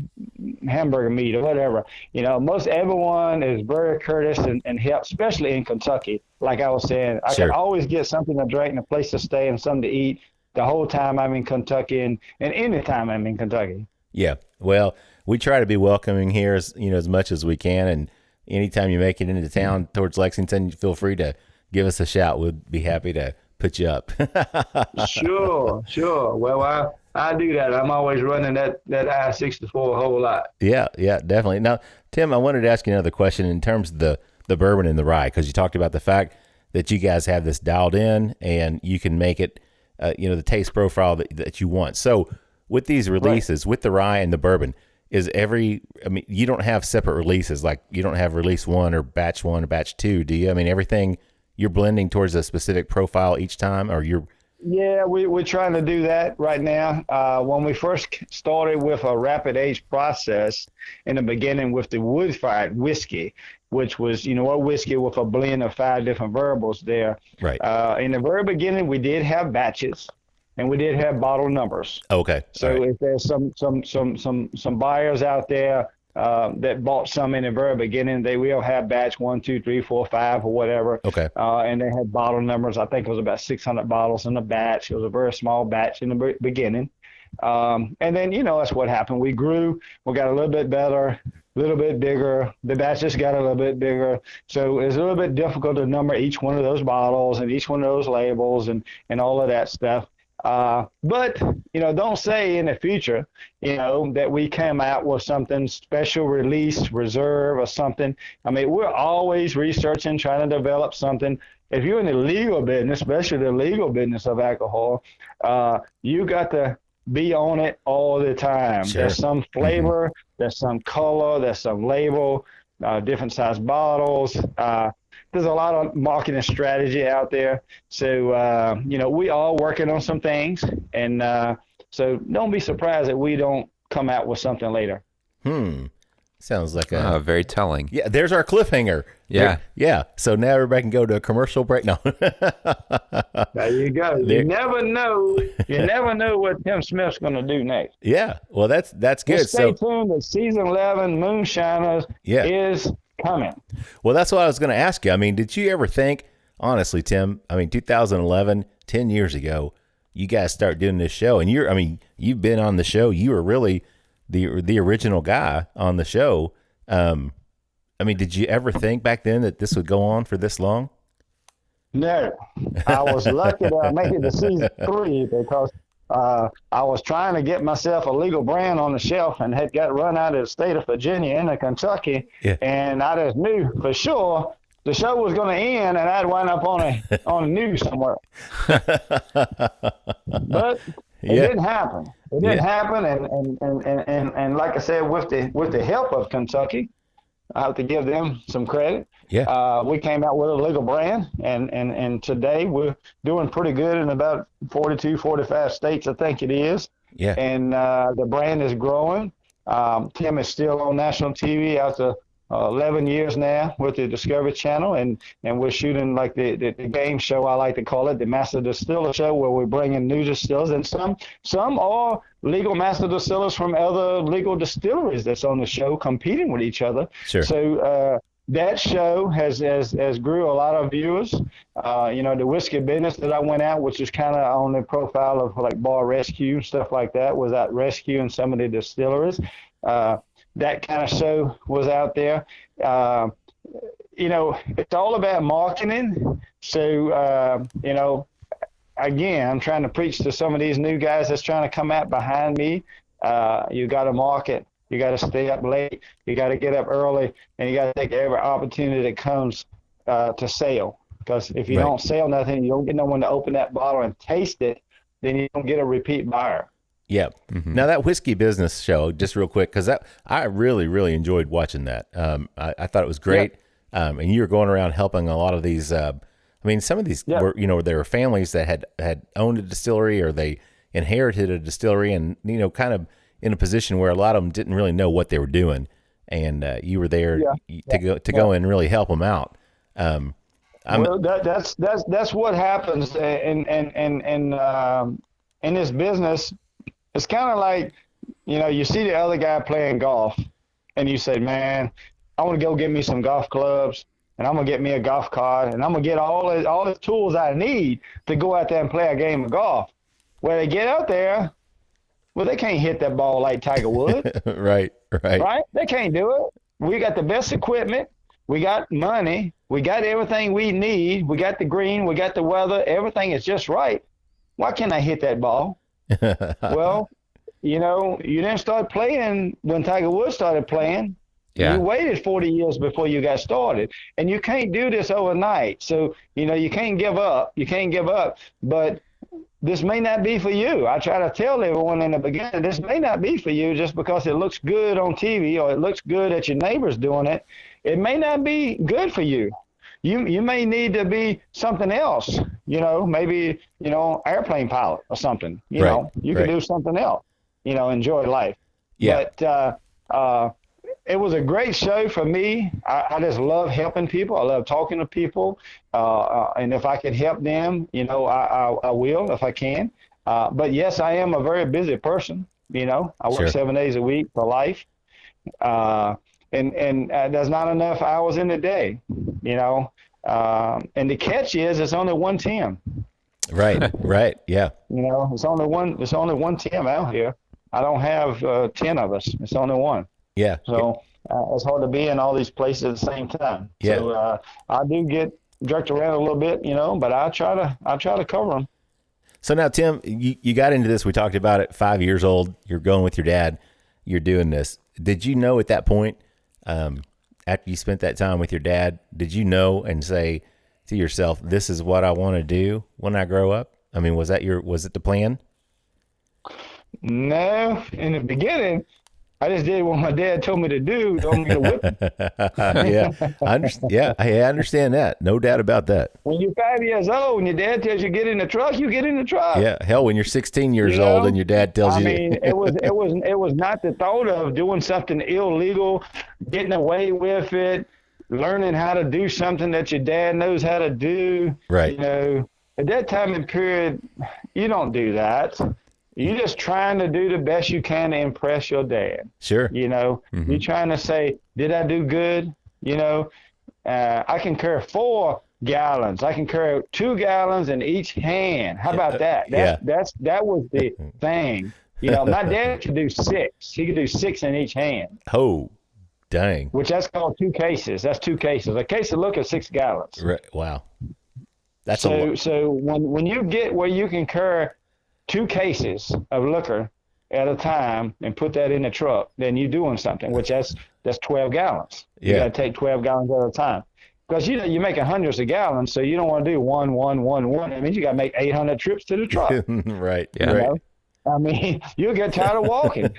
hamburger meat or whatever. Most everyone is very courteous and help, especially in Kentucky. Like I was saying, I can always get something to drink and a place to stay and something to eat the whole time I'm in Kentucky and any time I'm in Kentucky. Yeah. Well, we try to be welcoming here as much as we can. And anytime you make it into town towards Lexington, feel free to give us a shout. We'd be happy to put you up. Sure. Well, I do that. I'm always running that I-64 a whole lot. Yeah, definitely. Now, Tim, I wanted to ask you another question in terms of the bourbon and the rye, because you talked about the fact that you guys have this dialed in and you can make it, the taste profile that you want. So with these releases, with the rye and the bourbon, you don't have separate releases, like you don't have release 1 or batch 2, do you? I mean, everything you're blending towards a specific profile each time, or you're... Yeah, we're trying to do that right now. When we first started with a rapid age process in the beginning with the wood-fired whiskey, which was, a whiskey with a blend of 5 different variables there. Right. In the very beginning, we did have batches, and we did have bottle numbers. Okay. So if there's some buyers out there that bought some in the very beginning, they will have batch 1, 2, 3, 4, 5, or whatever. Okay. And they had bottle numbers. I think it was about 600 bottles in a batch. It was a very small batch in the beginning. And then, that's what happened. We grew. We got a little bit better, a little bit bigger. The batches got a little bit bigger. So it's a little bit difficult to number each one of those bottles and each one of those labels and all of that stuff. But, don't say in the future, that we came out with something special release, reserve or something. I mean, we're always researching, trying to develop something. If you're in the legal business, especially the legal business of alcohol, you got to be on it all the time. Sure. There's some flavor, there's some color, there's some label, different size bottles. There's a lot of marketing strategy out there. So, we are working on some things. And so don't be surprised that we don't come out with something later. Sounds like very telling. Yeah, there's our cliffhanger. Yeah. Yeah. So now everybody can go to a commercial break. No. There you go. You never know. You never know what Tim Smith's going to do next. Yeah. Well, that's good. Just stay tuned. The season 11 Moonshiners is coming. Well, that's what I was going to ask you. I mean, did you ever think, honestly, Tim, 2011, 10 years ago, you guys start doing this show, and you've been on the show. You were really the original guy on the show. Did you ever think back then that this would go on for this long? No. I was lucky that I made it to season 3 because I was trying to get myself a legal brand on the shelf and had got run out of the state of Virginia into Kentucky. Yeah. And I just knew for sure the show was going to end and I'd wind up on the news somewhere. But it didn't happen. It didn't happen. And like I said, with the help of Kentucky, I have to give them some credit. Yeah. We came out with a legal brand, and today we're doing pretty good in about 42, 45 states, I think it is. Yeah. And the brand is growing. Tim is still on national TV after 11 years now with the Discovery Channel, and we're shooting like the game show, I like to call it, the Master Distiller Show, where we're bringing new distillers, and some are legal master distillers from other legal distilleries that's on the show competing with each other. Sure. So that show has grew a lot of viewers. The whiskey business that I went out, which is kind of on the profile of like Bar Rescue and stuff like that, was out rescuing some of the distilleries. That kind of show was out there. It's all about marketing. So, again, I'm trying to preach to some of these new guys that's trying to come out behind me. You got to market. You got to stay up late. You got to get up early, and you got to take every opportunity that comes to sell. Because if you don't sell nothing, you don't get no one to open that bottle and taste it, then you don't get a repeat buyer. Yeah. Mm-hmm. Now that whiskey business show, just real quick, because I really, really enjoyed watching that. I thought it was great. Yep. And you were going around helping a lot of these. Some of these were, there were families that had owned a distillery or they inherited a distillery, and kind of in a position where a lot of them didn't really know what they were doing, and you were there to go and really help them out. That's what happens in this business. It's kind of like, you see the other guy playing golf and you say, man, I want to go get me some golf clubs and I'm going to get me a golf cart and I'm going to get all the tools I need to go out there and play a game of golf. Well, they get out there Well, they can't hit that ball like Tiger Woods. Right. Right? They can't do it. We got the best equipment. We got money. We got everything we need. We got the green. We got the weather. Everything is just right. Why can't I hit that ball? Well, you didn't start playing when Tiger Woods started playing. Yeah. You waited 40 years before you got started. And you can't do this overnight. So, you can't give up. You can't give up. But this may not be for you. I try to tell everyone in the beginning, this may not be for you just because it looks good on TV or it looks good at your neighbors doing it. It may not be good for you. You may need to be something else, maybe, airplane pilot or something, you can do something else, enjoy life. Yeah. But it was a great show for me. I just love helping people. I love talking to people. And if I can help them, I will if I can. But yes, I am a very busy person. I work 7 days a week for life. And there's not enough hours in the day, and the catch is it's only one team. Right. Yeah. It's only one team out here. I don't have 10 of us. It's only one. Yeah. So it's hard to be in all these places at the same time. Yeah. So I do get jerked around a little bit, but I try to cover them. So now, Tim, you got into this. We talked about it. 5 years old. You're going with your dad. You're doing this. Did you know at that point, after you spent that time with your dad, did you know and say to yourself, this is what I want to do when I grow up? I mean, was it the plan? No, in the beginning, I just did what my dad told me to do. Told me to whip him. I understand that. No doubt about that. When you're 5 years old and your dad tells you get in the truck, you get in the truck. Yeah, hell, when you're 16 years old and your dad tells you. I mean, it was not the thought of doing something illegal, getting away with it, learning how to do something that your dad knows how to do. Right. At that time and period, you don't do that. You're just trying to do the best you can to impress your dad. Sure. You're trying to say, did I do good? I can carry 4 gallons. I can carry 2 gallons in each hand. How about that? That was the thing. My dad could do 6. He could do 6 in each hand. Oh, dang. Which that's called 2 cases. That's 2 cases. A case of liquor is 6 gallons. Right. Wow. That's so when you get where you can carry 2 cases of liquor at a time and put that in the truck, then you're doing something, which that's 12 gallons. You got to take 12 gallons at a time. Because, you're making hundreds of gallons, so you don't want to do one. That means you got to make 800 trips to the truck. Right. Yeah. Right. I mean, you'll get tired of walking.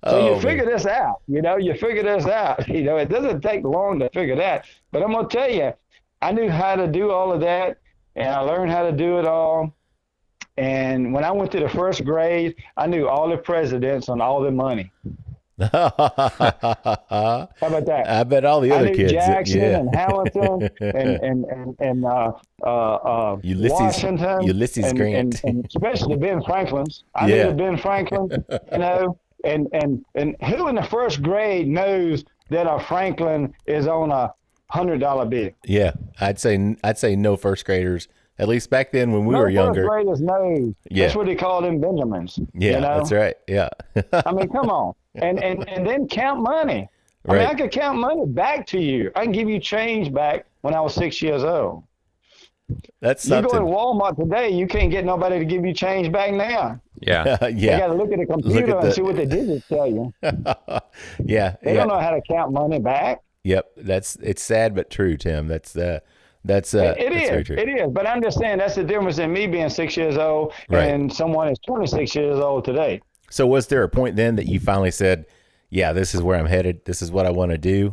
So you figure this out. You figure this out. It doesn't take long to figure that. But I'm going to tell you, I knew how to do all of that. And I learned how to do it all. And when I went to the 1st grade, I knew all the presidents and all the money. How about that? I bet all the other kids. Jackson and Hamilton and Washington. Ulysses Grant. And especially Ben Franklin's. I knew the Ben Franklin, and who in the 1st grade knows that a Franklin is on a $100 bill? Yeah, I'd say no 1st graders, at least back then when we were younger. 1st graders know. Yeah. That's what they call them Benjamins. Yeah, that's right. Yeah. I mean, come on. And then count money. I mean, I could count money back to you. I can give you change back when I was 6 years old. That's something. You go to Walmart today, you can't get nobody to give you change back now. Yeah. You got to look at the computer and see what the digits tell you. Yeah. They don't know how to count money back. Yep, it's sad but true, Tim. That's it that's is. very true. It is. But I understand that's the difference in me being 6 years old and someone is 26 years old today. So was there a point then that you finally said, "Yeah, this is where I'm headed. This is what I want to do"?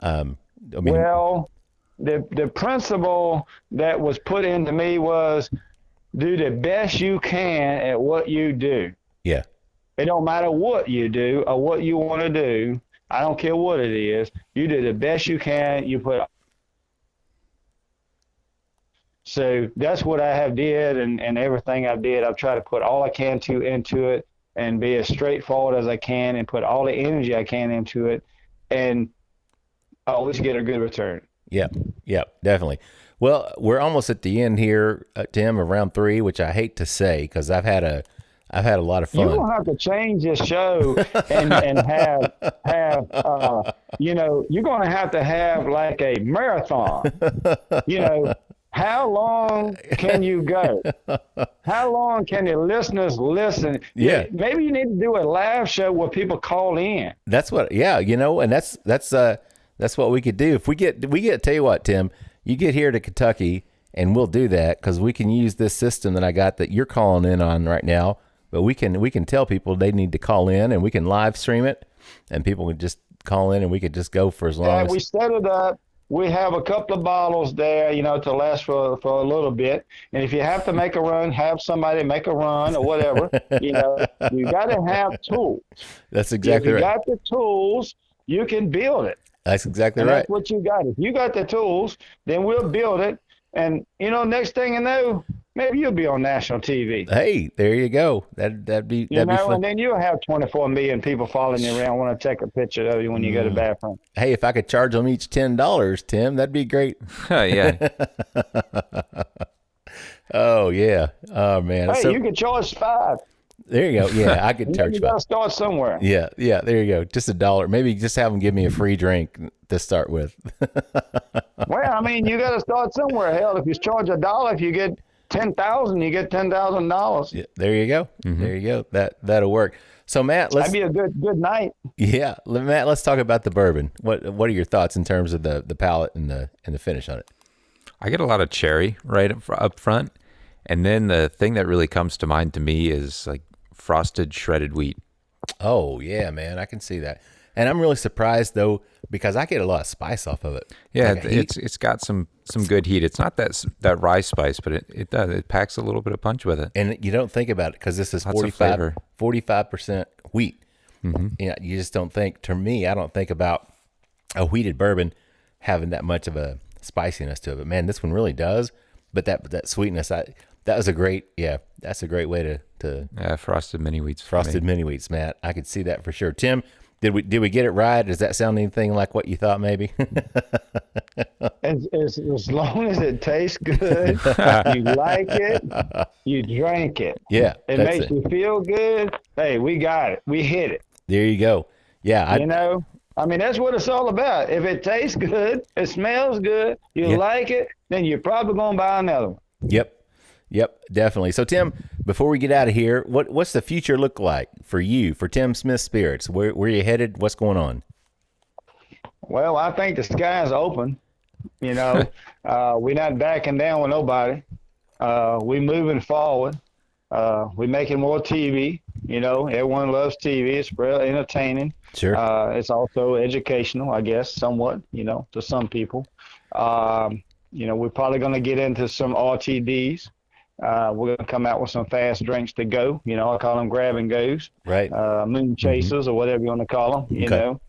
Well, the principle that was put into me was do the best you can at what you do. Yeah. It don't matter what you do or what you want to do. I don't care what it is. You do the best you can. You put. So that's what I have did, and everything I've did, I've tried to put all I can into it and be as straightforward as I can and put all the energy I can into it and always get a good return. Yep, definitely. Well, we're almost at the end here, Tim, of round 3, which I hate to say because I've had a lot of fun. You're gonna have to change this show and have you're gonna have to have like a marathon. How long can you go? How long can the listeners listen? Yeah. Maybe you need to do a live show where people call in. That's what, and that's what we could do. If we get, tell you what, Tim, you get here to Kentucky and we'll do that because we can use this system that I got that you're calling in on right now, but we can tell people they need to call in and we can live stream it and people can just call in and we could just go for as long as we set it up. We have a couple of bottles there, to last for a little bit. And if you have to make a run, have somebody make a run or whatever. You got to have tools. That's exactly right. If you got the tools, you can build it. That's exactly right. That's what you got. If you got the tools, then we'll build it. And, next thing you know, maybe you'll be on national TV. Hey, there you go. That'd be fun. And then you'll have 24 million people following you around, want to take a picture of you when you go to the bathroom. Hey, if I could charge them each $10, Tim, that'd be great. Yeah. Oh, yeah. Oh, man. Hey, you could charge $5. There you go. Yeah, I could charge $5. You got to start somewhere. Yeah. There you go. Just $1. Maybe just have them give me a free drink to start with. Well, you got to start somewhere. Hell, if you charge $1, if you get 10,000, you get $10,000. Yeah, there you go. Mm-hmm. There you go. That'll work. So Matt, that'd be a good night. Yeah, Matt, let's talk about the bourbon. What are your thoughts in terms of the palate and the finish on it? I get a lot of cherry right up front, and then the thing that really comes to mind to me is like frosted shredded wheat. Oh yeah, man, I can see that. And I'm really surprised though because I get a lot of spice off of it. Yeah, like it's got some good heat. It's not that rye spice, but it does. It packs a little bit of punch with it. And you don't think about it because this is 45% wheat. Mm-hmm. You just don't think. To me, I don't think about a wheated bourbon having that much of a spiciness to it. But man, this one really does. But that sweetness, that's a great way to frosted mini wheats. Frosted mini wheats, Matt. I could see that for sure. Tim, did we get it right? Does that sound anything like what you thought? Maybe. as long as it tastes good, you like it, you drink it. Yeah, it makes you feel good. Hey, we got it. We hit it. There you go. Yeah, that's what it's all about. If it tastes good, it smells good, you like it, then you're probably gonna buy another one. Yep, definitely. So, Tim, before we get out of here, what's the future look like for you, for Tim Smith Spirits? Where are you headed? What's going on? Well, I think the sky's open. We're not backing down with nobody. We're moving forward. We're making more TV. Everyone loves TV. It's really entertaining. Sure. It's also educational, I guess, somewhat, to some people. We're probably going to get into some RTDs. We're going to come out with some fast drinks to go. I call them grab and goes. Right. Moon chasers or whatever you want to call them.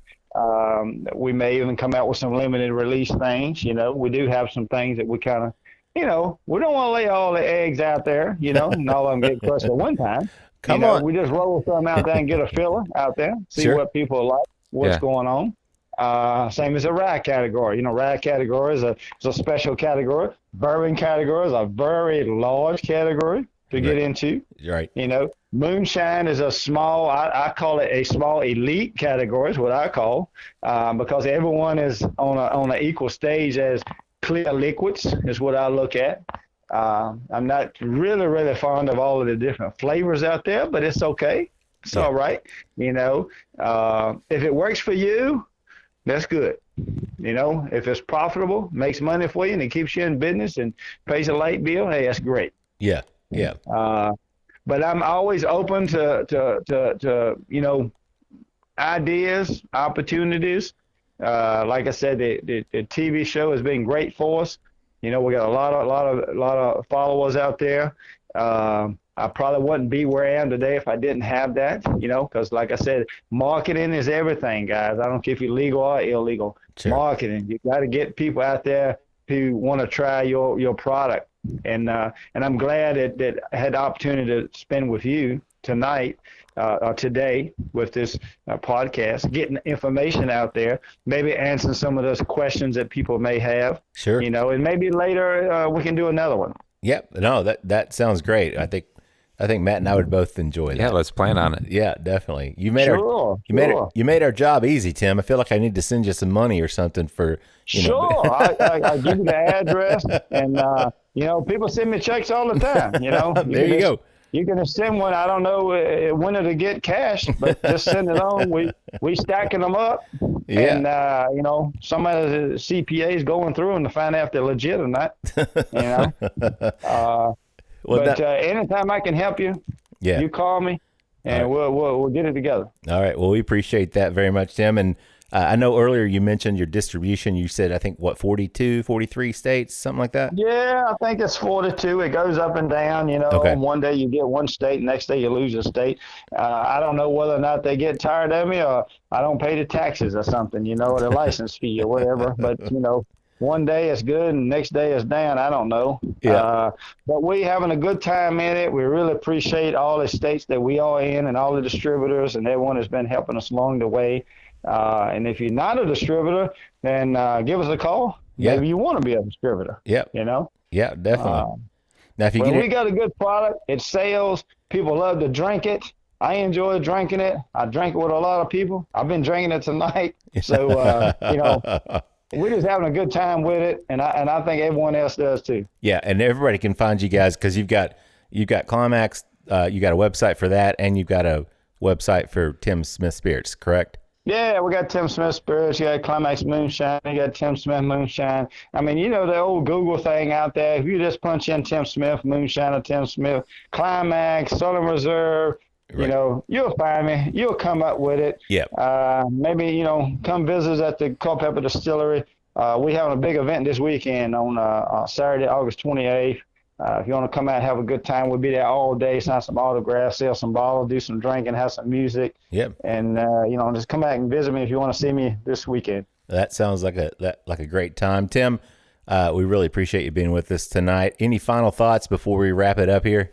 We may even come out with some limited release things. We do have some things that we kind of, we don't want to lay all the eggs out there, and all of them get crushed at one time. Come on. We just roll some out there and get a filler out there, see what people like, what's going on. Same as a rye category. Rye category is a special category. Bourbon category is a very large category to get into. Right. Moonshine is a small, I call it a small elite category is what I call, because everyone is on an equal stage as clear liquids is what I look at. I'm not really fond of all of the different flavors out there, but it's okay. It's all right. If it works for you, that's good. If it's profitable, makes money for you, and it keeps you in business and pays a light bill, hey, that's great. Yeah. But I'm always open to ideas, opportunities. Like I said, the TV show has been great for us. We got a lot of followers out there. I probably wouldn't be where I am today if I didn't have that, because like I said, marketing is everything, guys. I don't care if you're legal or illegal. Sure. Marketing, you got to get people out there who want to try your product. And I'm glad that I had the opportunity to spend with you tonight today with this podcast, getting information out there, maybe answering some of those questions that people may have. Sure. And maybe later we can do another one. Yep. No, that sounds great. I think Matt and I would both enjoy that. Yeah, let's plan on it. Yeah, definitely. You made Sure. made our job easy, Tim. I feel like I need to send you some money or something for Sure. I give you the address, and people send me checks all the time. There you go. You can send one. I don't know when it'll get cashed, but just send it on. We stacking them up, and some of the CPAs going through them to find out if they're legit or not. Anytime I can help you, you call me, and we'll get it together. All right. Well, we appreciate that very much, Tim. And I know earlier you mentioned your distribution. You said, I think, 42, 43 states, something like that? Yeah, I think it's 42. It goes up and down, Okay. One day you get one state, next day you lose a state. I don't know whether or not they get tired of me or I don't pay the taxes or something, or the license fee or whatever. But, one day it's good and next day it's down. I don't know. Yeah. But we having a good time in it. We really appreciate all the states that we are in and all the distributors and everyone has been helping us along the way. And if you're not a distributor, then give us a call. Yeah. Maybe you want to be a distributor. Yep. Yeah, definitely. Now, if you we got a good product. It sells. People love to drink it. I enjoy drinking it. I drink it with a lot of people. I've been drinking it tonight. So, we're just having a good time with it, and I think everyone else does too. Yeah, and everybody can find you guys because you've got Climax. You got a website for that, and you've got a website for Tim Smith Spirits, correct? Yeah, we got Tim Smith Spirits. You got Climax Moonshine. You got Tim Smith Moonshine. I mean, the old Google thing out there. If you just punch in Tim Smith Moonshine or Tim Smith Climax, Southern Reserve, Right. you'll find me. You'll come up with it. Yeah. Maybe, come visit us at the Culpeper Distillery. We having a big event this weekend on Saturday, August 28th. If you want to come out and have a good time, we'll be there all day, sign some autographs, sell some bottles, do some drinking, have some music. Yep. And, just come back and visit me if you want to see me this weekend. That sounds like a great time. Tim, we really appreciate you being with us tonight. Any final thoughts before we wrap it up here?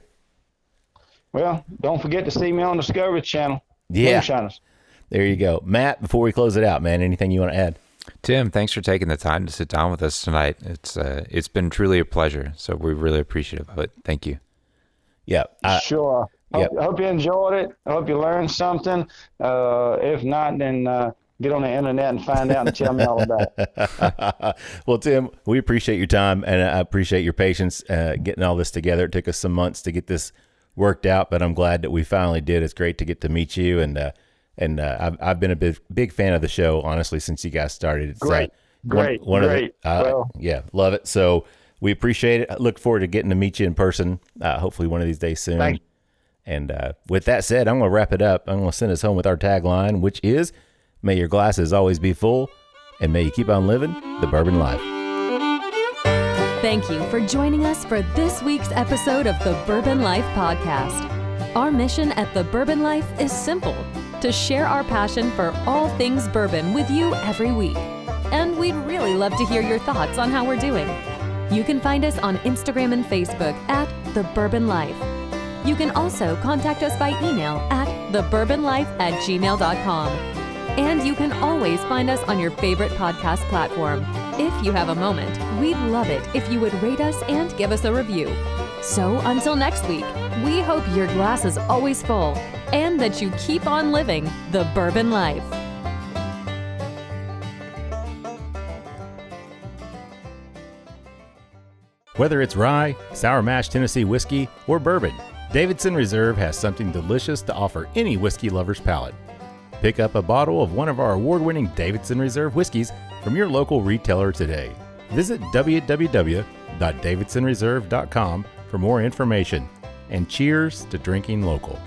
Well, don't forget to see me on Discovery Channel. Yeah. Moonshiners. There you go. Matt, before we close it out, man, anything you want to add? Tim, thanks for taking the time to sit down with us tonight. It's been truly a pleasure, so we're really appreciative of it. Thank you. Yeah. Sure. I hope you enjoyed it. I hope you learned something. If not, then get on the internet and find out and tell me all about it. Well, Tim, we appreciate your time, and I appreciate your patience getting all this together. It took us some months to get this worked out, but I'm glad that we finally did. It's great to get to meet you, and I've been a big fan of the show, honestly, since you guys started. It's great. Yeah, love it. So we appreciate it. I look forward to getting to meet you in person, hopefully one of these days soon. Thanks. And with that said, I'm going to wrap it up. I'm going to send us home with our tagline, which is, may your glasses always be full, and may you keep on living the bourbon life. Thank you for joining us for this week's episode of the Bourbon Life Podcast. Our mission at the Bourbon Life is simple: to share our passion for all things bourbon with you every week. And we'd really love to hear your thoughts on how we're doing. You can find us on Instagram and Facebook at The Bourbon Life. You can also contact us by email at thebourbonlife@gmail.com. And you can always find us on your favorite podcast platform. If you have a moment, we'd love it if you would rate us and give us a review. So until next week, we hope your glass is always full and that you keep on living the bourbon life. Whether it's rye, sour mash Tennessee whiskey, or bourbon, Davidson Reserve has something delicious to offer any whiskey lover's palate. Pick up a bottle of one of our award-winning Davidson Reserve whiskeys from your local retailer today. Visit www.davidsonreserve.com for more information. And cheers to drinking local.